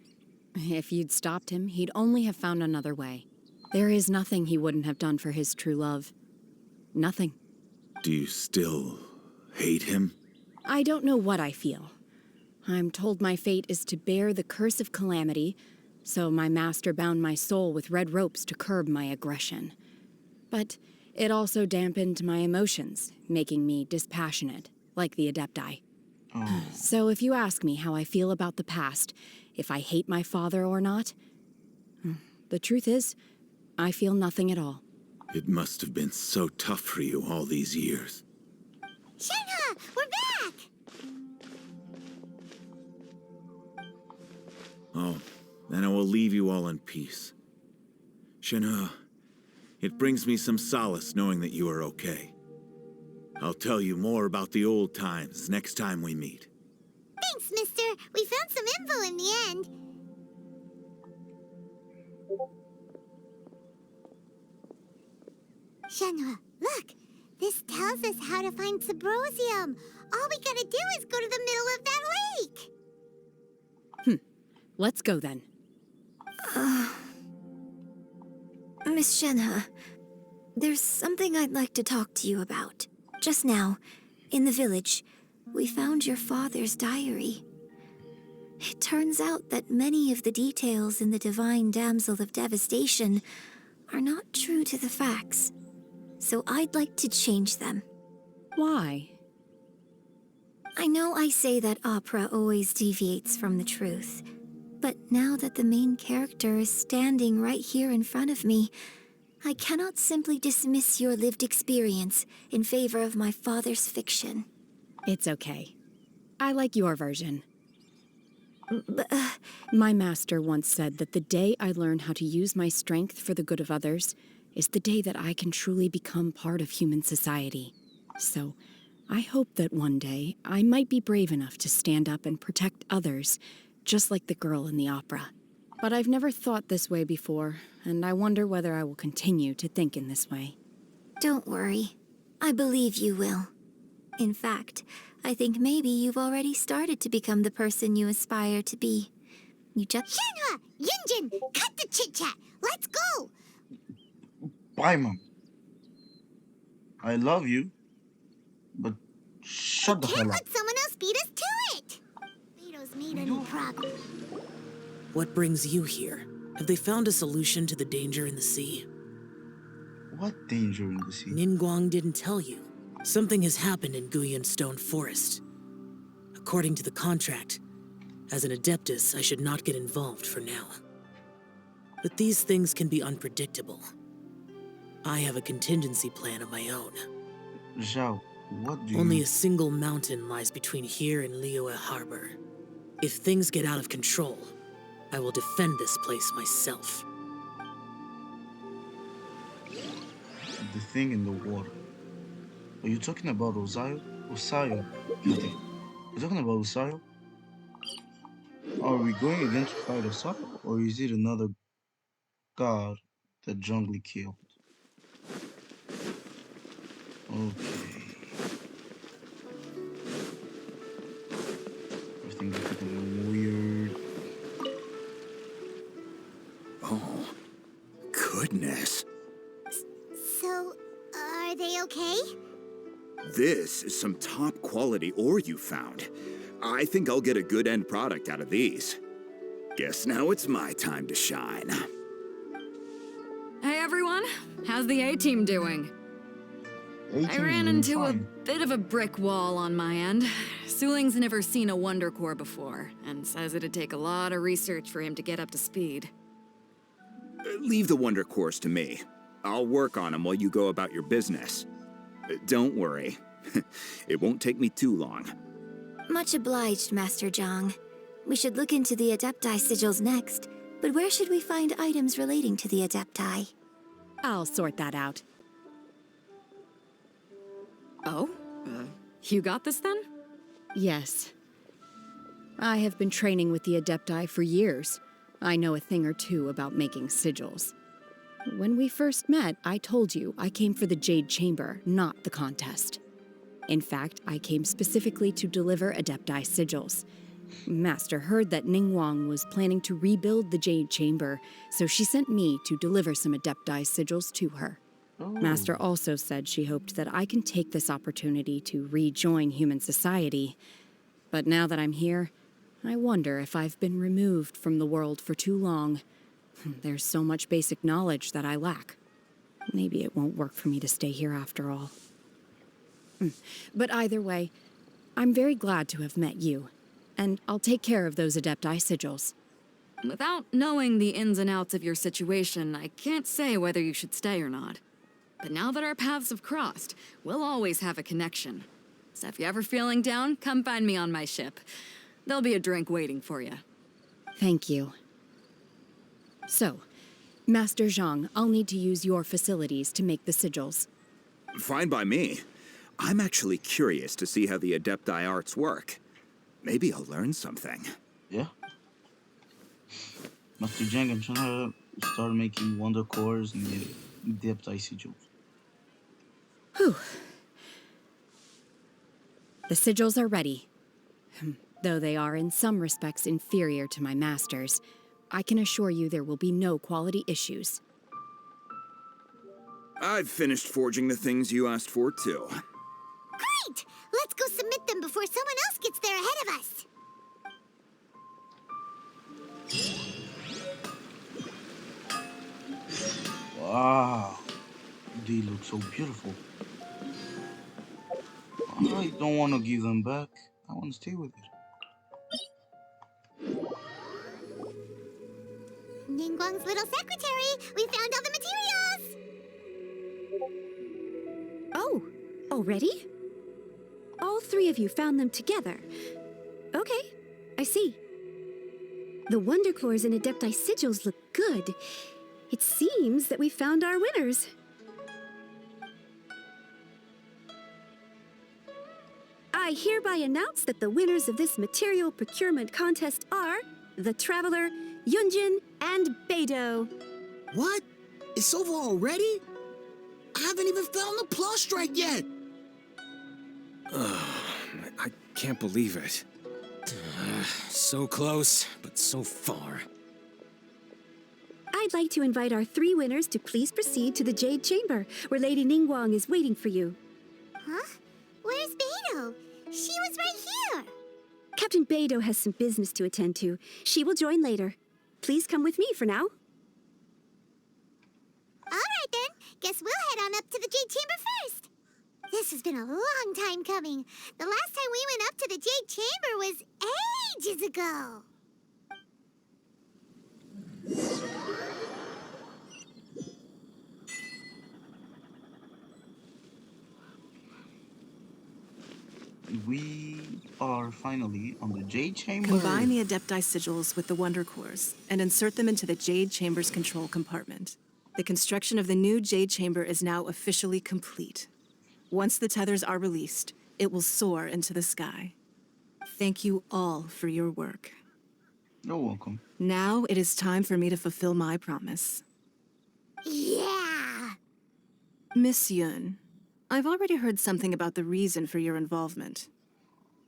If you'd stopped him, he'd only have found another way. There is nothing he wouldn't have done for his true love. Nothing. Do you still hate him? I don't know what I feel. I'm told my fate is to bear the curse of calamity, so my master bound my soul with red ropes to curb my aggression. But it also dampened my emotions, making me dispassionate, like the Adepti. So if you ask me how I feel about the past, if I hate my father or not, the truth is, I feel nothing at all. It must have been so tough for you all these years. Shenhe, we're back! Oh, then I will leave you all in peace. Shenhe, it brings me some solace knowing that you are okay. I'll tell you more about the old times next time we meet. Thanks, mister. We found some info in the end. Shenhe, look! This tells us how to find Sabrosium. All we gotta do is go to the middle of that lake. Let's go then. Miss Shenhe, there's something I'd like to talk to you about. Just now, in the village, we found your father's diary. It turns out that many of the details in the Divine Damsel of Devastation are not true to the facts. So I'd like to change them. Why? I know I say that opera always deviates from the truth, but now that the main character is standing right here in front of me, I cannot simply dismiss your lived experience in favor of my father's fiction. It's okay. I like your version. My master once said that the day I learn how to use my strength for the good of others is the day that I can truly become part of human society. So, I hope that one day I might be brave enough to stand up and protect others, just like the girl in the opera. But I've never thought this way before, and I wonder whether I will continue to think in this way. Don't worry. I believe you will. In fact, I think maybe you've already started to become the person you aspire to be. You just— Shenhe! Yunjin! Cut the chit-chat! Let's go! Bye, Mom. I love you, but shut the hell up. Let someone else beat us to it! Vito's made any progress. What brings you here? Have they found a solution to the danger in the sea? What danger in the sea? Ningguang didn't tell you. Something has happened in Guyun Stone Forest. According to the contract, as an Adeptus, I should not get involved for now. But these things can be unpredictable. I have a contingency plan of my own. Zhao, what do you... Only a single mountain lies between here and Liyue Harbor. If things get out of control, I will defend this place myself. The thing in the water. Are you talking about Osayo? Osayo? Okay. You're talking about Osayo? Are we going again to fight Osayo? Or is it another god that Zhongli killed? Okay. Everything's getting weird. Oh, goodness. So, are they okay? This is some top quality ore you found. I think I'll get a good end product out of these. Guess now it's my time to shine. Hey everyone, how's the A-team doing? I ran into a bit of a brick wall on my end. Suling's never seen a Wonder Core before, and says it'd take a lot of research for him to get up to speed. Leave the Wonder Cores to me. I'll work on them while you go about your business. Don't worry. It won't take me too long. Much obliged, Master Zhang. We should look into the Adepti sigils next, but where should we find items relating to the Adepti? I'll sort that out. Oh? You got this then? Yes. I have been training with the Adepti for years. I know a thing or two about making sigils. When we first met, I told you I came for the Jade Chamber, not the contest. In fact, I came specifically to deliver Adepti sigils. Master heard that Ningguang was planning to rebuild the Jade Chamber, so she sent me to deliver some Adepti sigils to her. Master also said she hoped that I can take this opportunity to rejoin human society. But now that I'm here, I wonder if I've been removed from the world for too long. There's so much basic knowledge that I lack. Maybe it won't work for me to stay here after all. But either way, I'm very glad to have met you, and I'll take care of those Adepti sigils. Without knowing the ins and outs of your situation, I can't say whether you should stay or not. But now that our paths have crossed, we'll always have a connection. So if you're ever feeling down, come find me on my ship. There'll be a drink waiting for you. Thank you. So, Master Zhang, I'll need to use your facilities to make the sigils. Fine by me. I'm actually curious to see how the Adepti arts work. Maybe I'll learn something. Yeah. Master Zhang, I'm trying to start making Wonder Cores and the Adepti sigils. Whew. The sigils are ready. Though they are in some respects inferior to my master's, I can assure you there will be no quality issues. I've finished forging the things you asked for, too. Great! Let's go submit them before someone else gets there ahead of us. Wow. They look so beautiful. I don't want to give them back. I want to stay with it. Ningguang's little secretary! We found all the materials! Oh, already? All three of you found them together. Okay, I see. The Wonder Cores and Adepti sigils look good. It seems that we found our winners. I hereby announce that the winners of this material procurement contest are the Traveler, Yunjin, and Beidou. What? It's over already? I haven't even found the Plastrite yet! I can't believe it. So close, but so far. I'd like to invite our three winners to please proceed to the Jade Chamber, where Lady Ningguang is waiting for you. Huh? Where's Beidou? She was right here! Captain Beidou has some business to attend to. She will join later. Please come with me for now. Alright then, guess we'll head on up to the Jade Chamber first. This has been a long time coming. The last time we went up to the Jade Chamber was ages ago. We are finally on the Jade Chamber. Combine the Adepti sigils with the Wonder Cores and insert them into the Jade Chamber's control compartment. The construction of the new Jade Chamber is now officially complete. Once the tethers are released, it will soar into the sky. Thank you all for your work. You're welcome. Now it is time for me to fulfill my promise. Yeah! Miss Yun, I've already heard something about the reason for your involvement.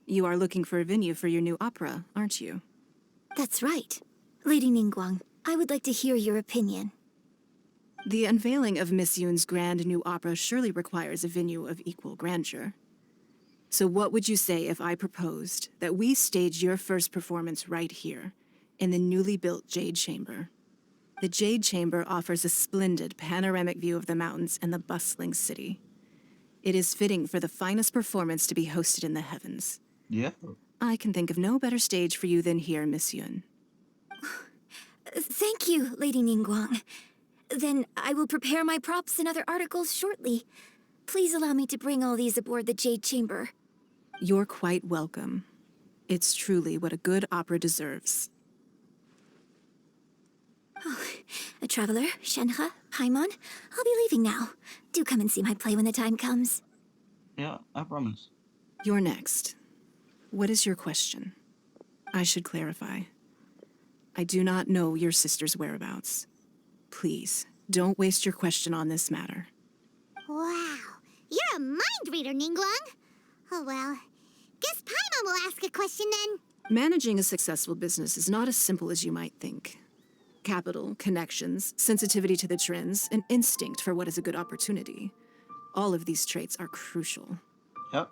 You are looking for a venue for your new opera, aren't you? That's right. Lady Ningguang, I would like to hear your opinion. The unveiling of Miss Yun's grand new opera surely requires a venue of equal grandeur. So what would you say if I proposed that we stage your first performance right here, in the newly built Jade Chamber. The Jade Chamber offers a splendid panoramic view of the mountains and the bustling city. It is fitting for the finest performance to be hosted in the heavens. Yeah. I can think of no better stage for you than here, Miss Yun. Thank you, Lady Ningguang. Then I will prepare my props and other articles shortly. Please allow me to bring all these aboard the Jade Chamber. You're quite welcome. It's truly what a good opera deserves. Oh, a traveler, Shenhe, Paimon, I'll be leaving now. Do come and see my play when the time comes. Yeah, I promise. You're next. What is your question? I should clarify. I do not know your sister's whereabouts. Please, don't waste your question on this matter. Wow, you're a mind reader, Ningguang. Oh well, guess Paimon will ask a question then. Managing a successful business is not as simple as you might think. Capital, connections, sensitivity to the trends, and instinct for what is a good opportunity. All of these traits are crucial. Yep.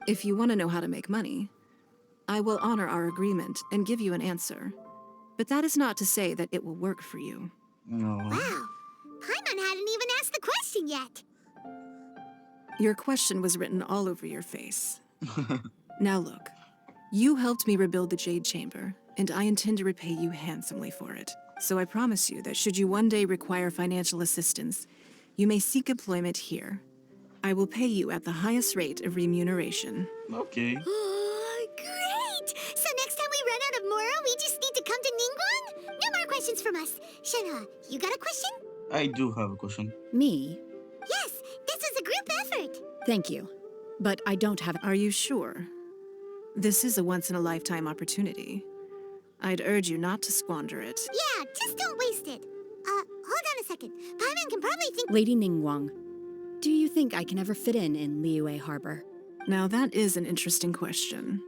If you want to know how to make money, I will honor our agreement and give you an answer. But that is not to say that it will work for you. No. Wow, Paimon hadn't even asked the question yet. Your question was written all over your face. Now look, you helped me rebuild the Jade Chamber, and I intend to repay you handsomely for it. So I promise you that should you one day require financial assistance, you may seek employment here. I will pay you at the highest rate of remuneration. Okay. Oh, great! So next time we run out of Moro, we just need to come to Ningguang? No more questions from us. Shenhe, you got a question? I do have a question. Me? Yes, this is a group effort. Thank you. But I don't have... Are you sure? This is a once-in-a-lifetime opportunity. I'd urge you not to squander it. Yeah, just don't waste it. Hold on a second. Paimon can probably think... Lady Ningguang, do you think I can ever fit in Liyue Harbor? Now that is an interesting question.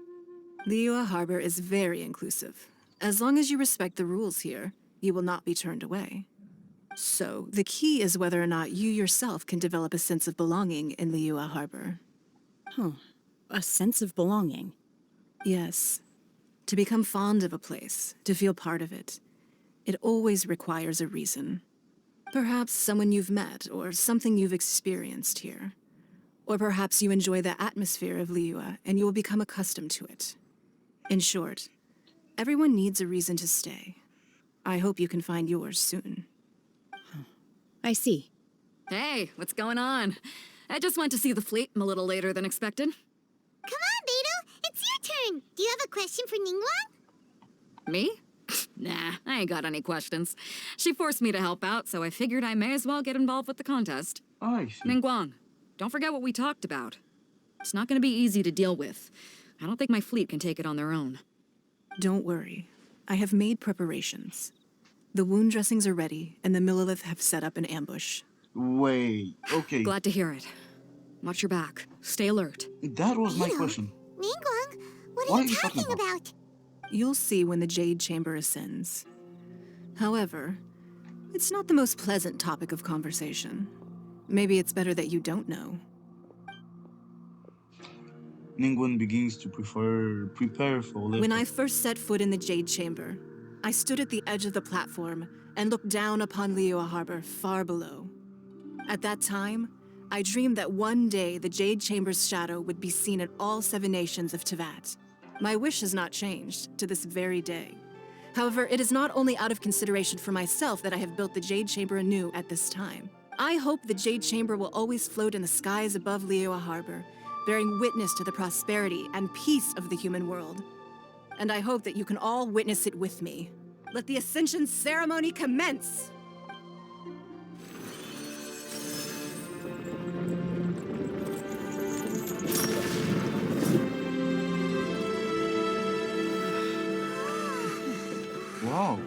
Liyue Harbor is very inclusive. As long as you respect the rules here, you will not be turned away. So, the key is whether or not you yourself can develop a sense of belonging in Liyue Harbor. Huh. A sense of belonging? Yes. To become fond of a place, to feel part of it, it always requires a reason. Perhaps someone you've met, or something you've experienced here. Or perhaps you enjoy the atmosphere of Liyue, and you will become accustomed to it. In short, everyone needs a reason to stay. I hope you can find yours soon. I see. Hey, what's going on? I just went to see the fleet a little later than expected. Come on, Beidou, it's your turn. Do you have a question for Ningguang? Me? Nah, I ain't got any questions. She forced me to help out, so I figured I may as well get involved with the contest. I see. Ningguang, don't forget what we talked about. It's not gonna be easy to deal with. I don't think my fleet can take it on their own. Don't worry. I have made preparations. The wound dressings are ready, and the Millilith have set up an ambush. Wait, okay. Glad to hear it. Watch your back. Stay alert. That was my question. Ningguang, what are you talking about? You'll see when the Jade Chamber ascends. However, it's not the most pleasant topic of conversation. Maybe it's better that you don't know. Ningguang begins to prepare for later. When I first set foot in the Jade Chamber, I stood at the edge of the platform and looked down upon Liyue Harbor far below. At that time, I dreamed that one day the Jade Chamber's shadow would be seen in all 7 nations of Teyvat. My wish has not changed to this very day. However, it is not only out of consideration for myself that I have built the Jade Chamber anew at this time. I hope the Jade Chamber will always float in the skies above Liyue Harbor, bearing witness to the prosperity and peace of the human world. And I hope that you can all witness it with me. Let the Ascension ceremony commence! Wow.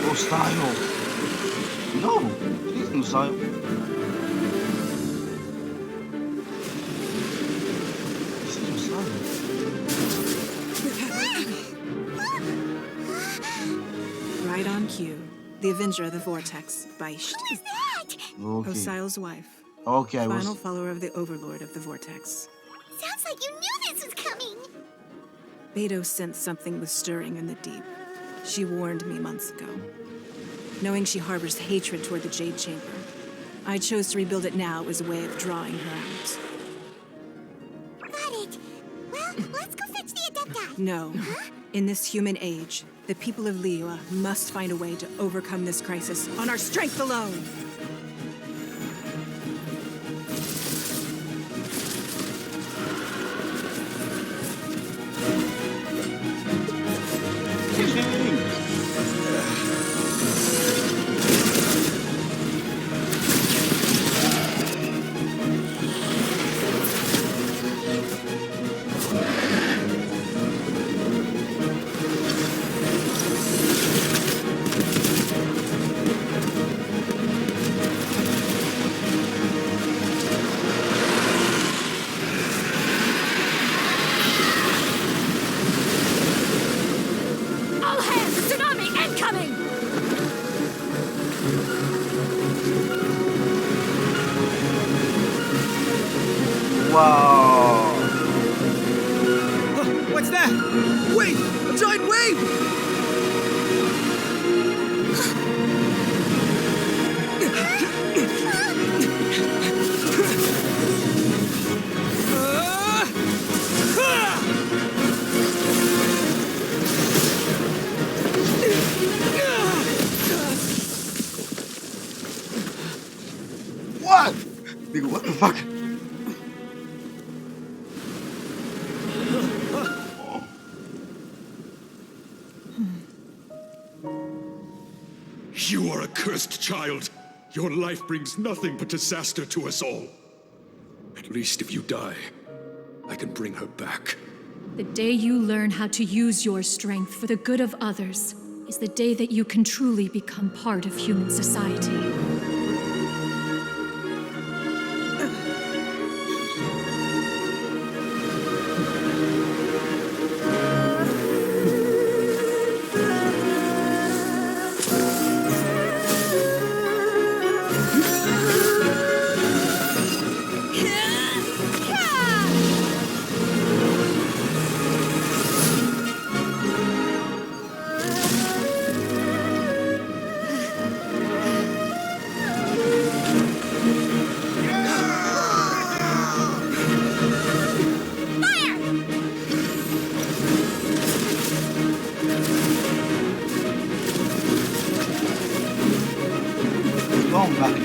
Oh, style. No, please no style. This is no style. Liyue, the Avenger of the Vortex, Beisht. Who is that? Okay. Osial's wife. Okay, I Final was. follower of the Overlord of the Vortex. Sounds like you knew this was coming. Beidou sensed something was stirring in the deep. She warned me months ago. Knowing she harbors hatred toward the Jade Chamber, I chose to rebuild it now as a way of drawing her out. Got it. Well, let's go fetch the Adepti. No. In this human age, the people of Liyue must find a way to overcome this crisis on our strength alone. All hands! A tsunami incoming! Wow. What's that? Wait! A giant wave! What? Nigga, what the fuck? You are a cursed child. Your life brings nothing but disaster to us all. At least if you die, I can bring her back. The day you learn how to use your strength for the good of others is the day that you can truly become part of human society. Going back.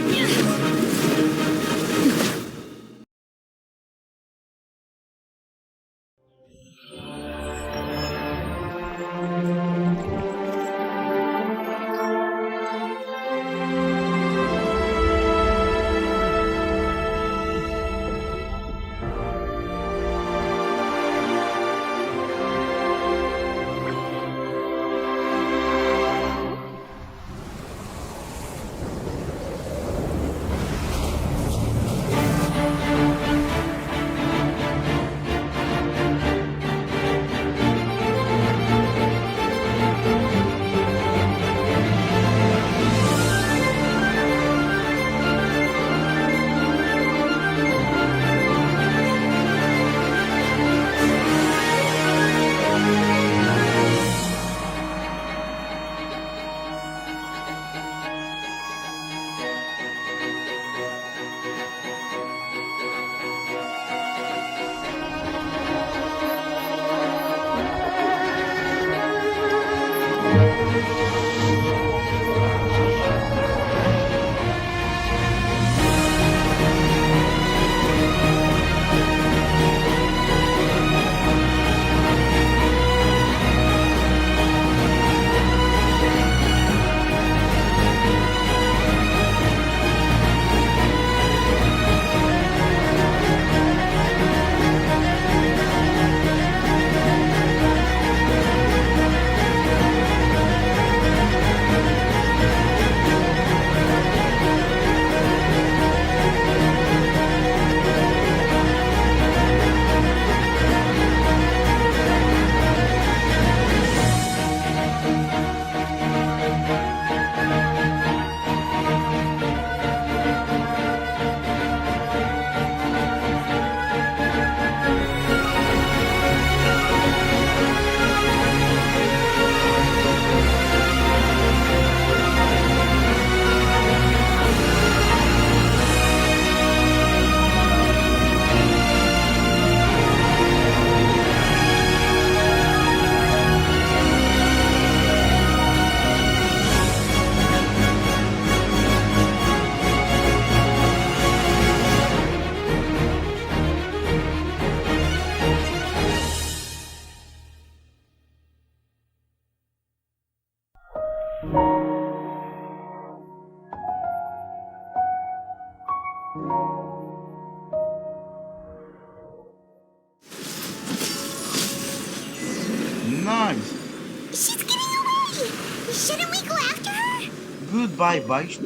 Goodbye, Beisht.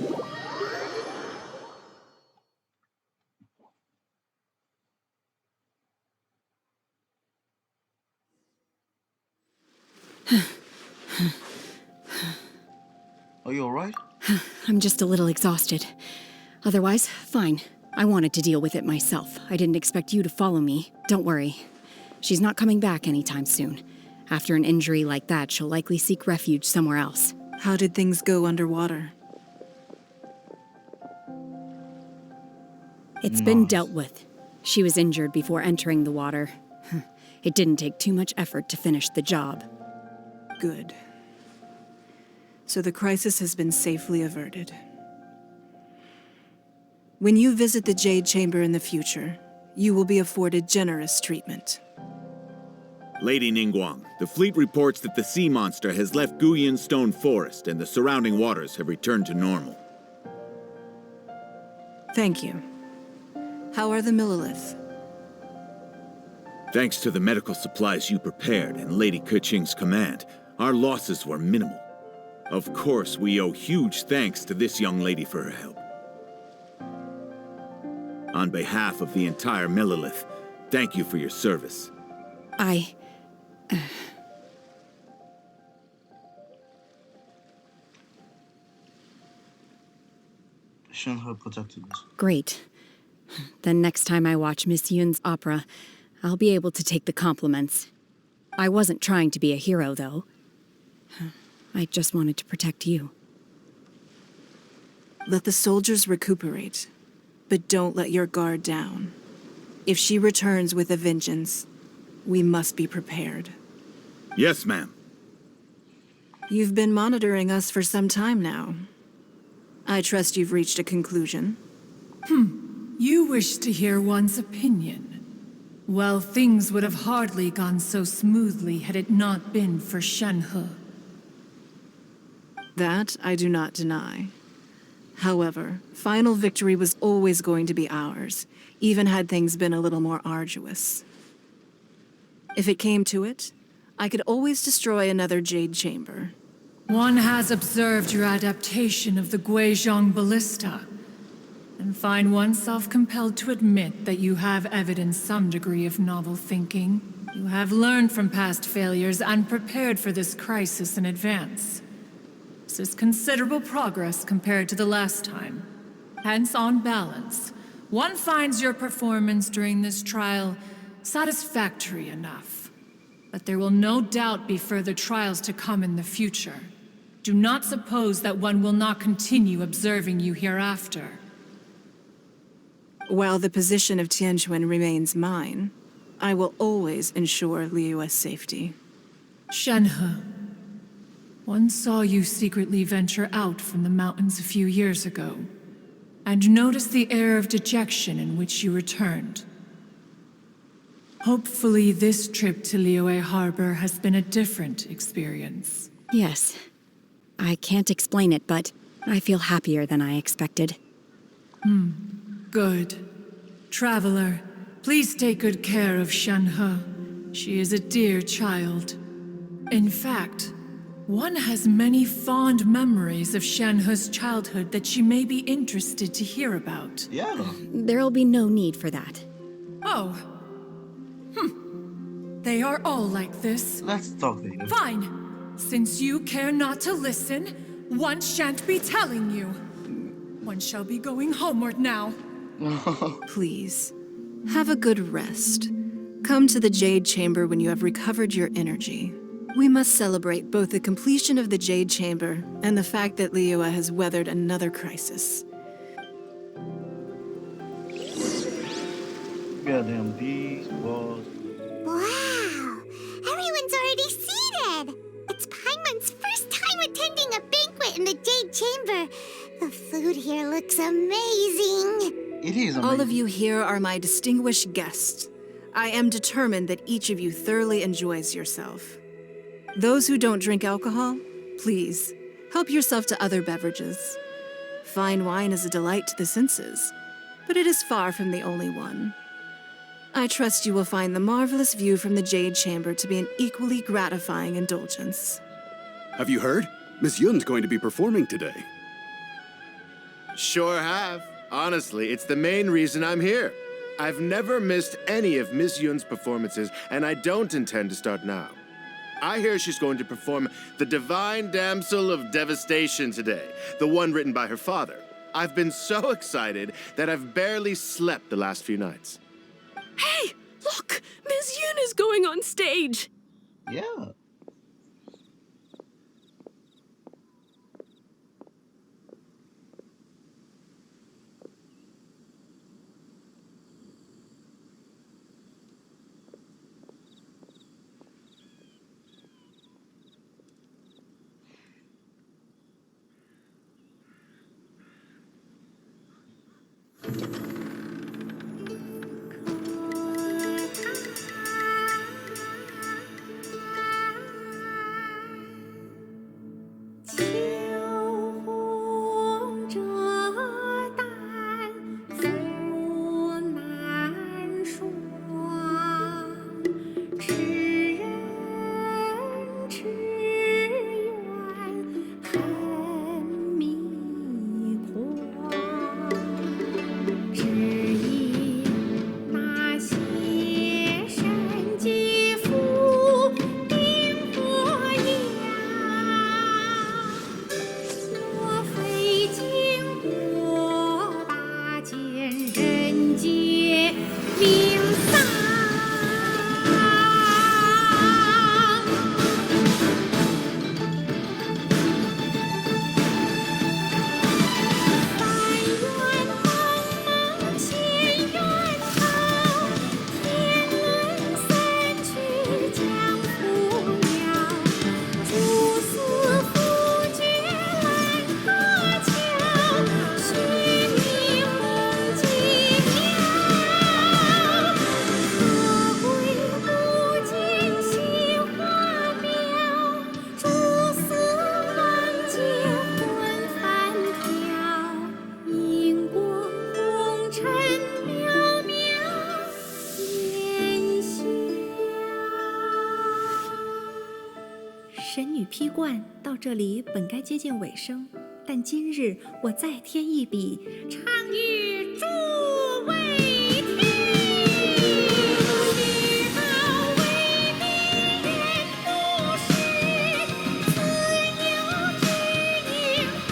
Are you alright? I'm just a little exhausted. Otherwise, fine. I wanted to deal with it myself. I didn't expect you to follow me. Don't worry. She's not coming back anytime soon. After an injury like that, she'll likely seek refuge somewhere else. How did things go underwater? It's been dealt with. She was injured before entering the water. It didn't take too much effort to finish the job. Good. So the crisis has been safely averted. When you visit the Jade Chamber in the future, you will be afforded generous treatment. Lady Ningguang, the fleet reports that the sea monster has left Guyun Stone Forest and the surrounding waters have returned to normal. Thank you. How are the Millilith? Thanks to the medical supplies you prepared and Lady Keqing's command, our losses were minimal. Of course, we owe huge thanks to this young lady for her help. On behalf of the entire Millilith, thank you for your service. Shenhe protected us. Great. Then next time I watch Miss Yun's opera, I'll be able to take the compliments. I wasn't trying to be a hero, though. I just wanted to protect you. Let the soldiers recuperate, but don't let your guard down. If she returns with a vengeance, we must be prepared. Yes, ma'am. You've been monitoring us for some time now. I trust you've reached a conclusion. You wish to hear one's opinion. Well, things would have hardly gone so smoothly had it not been for Shenhe. That I do not deny. However, final victory was always going to be ours, even had things been a little more arduous. If it came to it, I could always destroy another Jade Chamber. One has observed your adaptation of the Guizhong ballista, and find oneself compelled to admit that you have evidenced some degree of novel thinking. You have learned from past failures and prepared for this crisis in advance. This is considerable progress compared to the last time. Hence, on balance, one finds your performance during this trial satisfactory enough. But there will no doubt be further trials to come in the future. Do not suppose that one will not continue observing you hereafter. While the position of Tianquan remains mine, I will always ensure Liyue's safety. Shenhe, one saw you secretly venture out from the mountains a few years ago, and noticed the air of dejection in which you returned. Hopefully this trip to Liyue Harbor has been a different experience. Yes. I can't explain it, but I feel happier than I expected. Good. Traveler, please take good care of Shenhe. She is a dear child. In fact, one has many fond memories of Shenhe's childhood that she may be interested to hear about. Yeah. There'll be no need for that. Oh. They are all like this. Let's talk later. Fine. Since you care not to listen, one shan't be telling you. One shall be going homeward now. Please, have a good rest. Come to the Jade Chamber when you have recovered your energy. We must celebrate both the completion of the Jade Chamber and the fact that Liyue has weathered another crisis. Goddamn bees, balls. Wow! Everyone's already seated! It's Paimon's first time attending a banquet in the Jade Chamber. The food here looks amazing. It is amazing. All of you here are my distinguished guests. I am determined that each of you thoroughly enjoys yourself. Those who don't drink alcohol, please, help yourself to other beverages. Fine wine is a delight to the senses, but it is far from the only one. I trust you will find the marvelous view from the Jade Chamber to be an equally gratifying indulgence. Have you heard? Miss Yun's going to be performing today. Sure have. Honestly, it's the main reason I'm here. I've never missed any of Miss Yun's performances, and I don't intend to start now. I hear she's going to perform The Divine Damsel of Devastation today, the one written by her father. I've been so excited that I've barely slept the last few nights. Hey, look! Miss Yun is going on stage! Yeah.神女披冠到这里本该接近尾声，但今日我再添一笔，唱与诸位听。世道为民人不识，自有知音和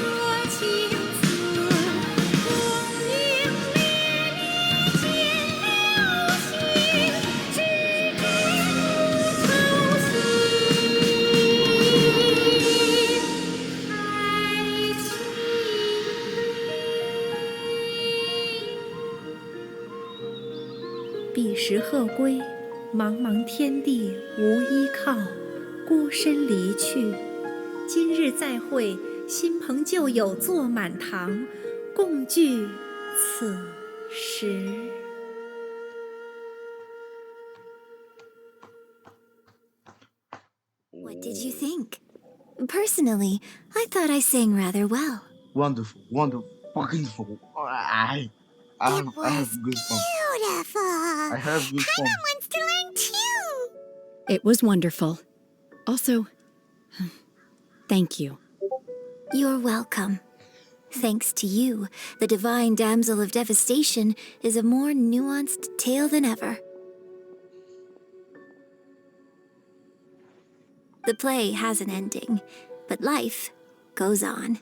情思。功名烈烈见了心，只知不愁心。彼时鹤归，茫茫天地无依靠，孤身离去。今日再会，新朋旧友坐满堂，共聚此时。What did you think? Personally, I thought I sang rather well. Wonderful, wonderful, wonderful. I have goosebumps. Beautiful. I have goosebumps. Paimon wants to learn too. It was wonderful. Also, thank you. You're welcome. Thanks to you, the Divine Damsel of Devastation is a more nuanced tale than ever. The play has an ending, but life goes on.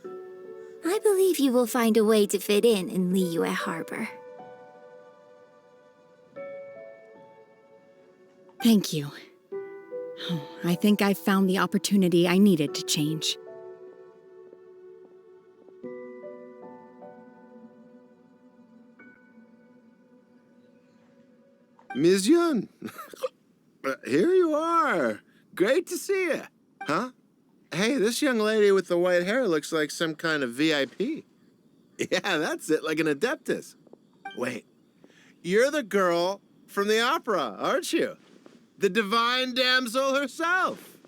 I believe you will find a way to fit in Liyue Harbor. Thank you. I think I've found the opportunity I needed to change. Ms. Yun, here you are. Great to see you. Huh? Hey, this young lady with the white hair looks like some kind of VIP. Yeah, that's it, like an adeptus. Wait, you're the girl from the opera, aren't you? The Divine Damsel herself.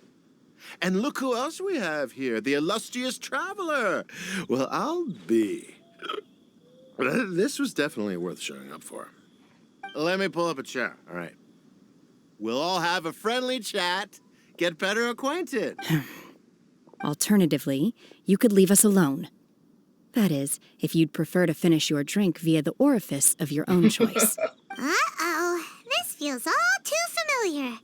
And look who else we have here, the illustrious traveler. Well, I'll be. This was definitely worth showing up for. Let me pull up a chair, all right? We'll all have a friendly chat, get better acquainted. Alternatively, you could leave us alone. That is, if you'd prefer to finish your drink via the orifice of your own choice. Uh-oh, this feels all too familiar.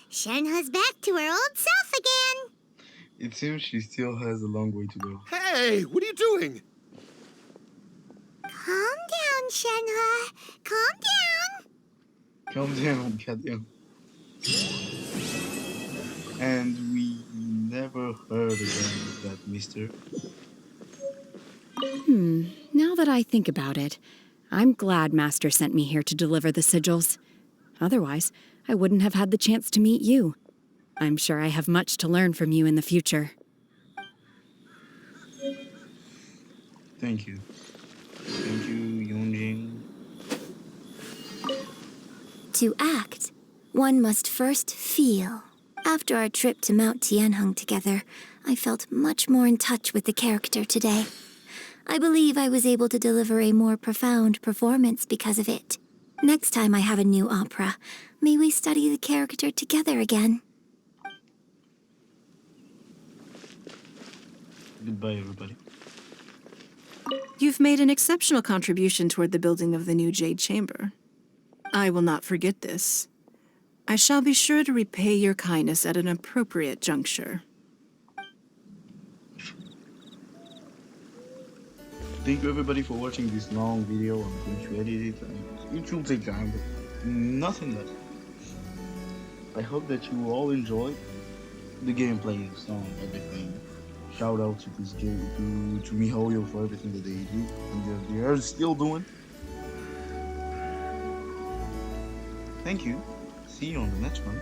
Shenhe's back to her old self again. It seems she still has a long way to go. Hey, what are you doing? Calm down, Shenhe. Calm down. Calm down, goddamn. And we never heard again of that mister. Now that I think about it, I'm glad Master sent me here to deliver the sigils. Otherwise, I wouldn't have had the chance to meet you. I'm sure I have much to learn from you in the future. Thank you. Thank you, Yongjing. To act, one must first feel. After our trip to Mount Tianheng together, I felt much more in touch with the character today. I believe I was able to deliver a more profound performance because of it. Next time I have a new opera, may we study the character together again. Goodbye, everybody. You've made an exceptional contribution toward the building of the new Jade Chamber. I will not forget this. I shall be sure to repay your kindness at an appropriate juncture. Thank you everybody for watching this long video. I'm going to edit it and it will take time, but nothing less. I hope that you all enjoyed the gameplay, the song, everything. Shout out to this game, to MiHoYo for everything that they do and they are still doing. Thank you. See you on the next one.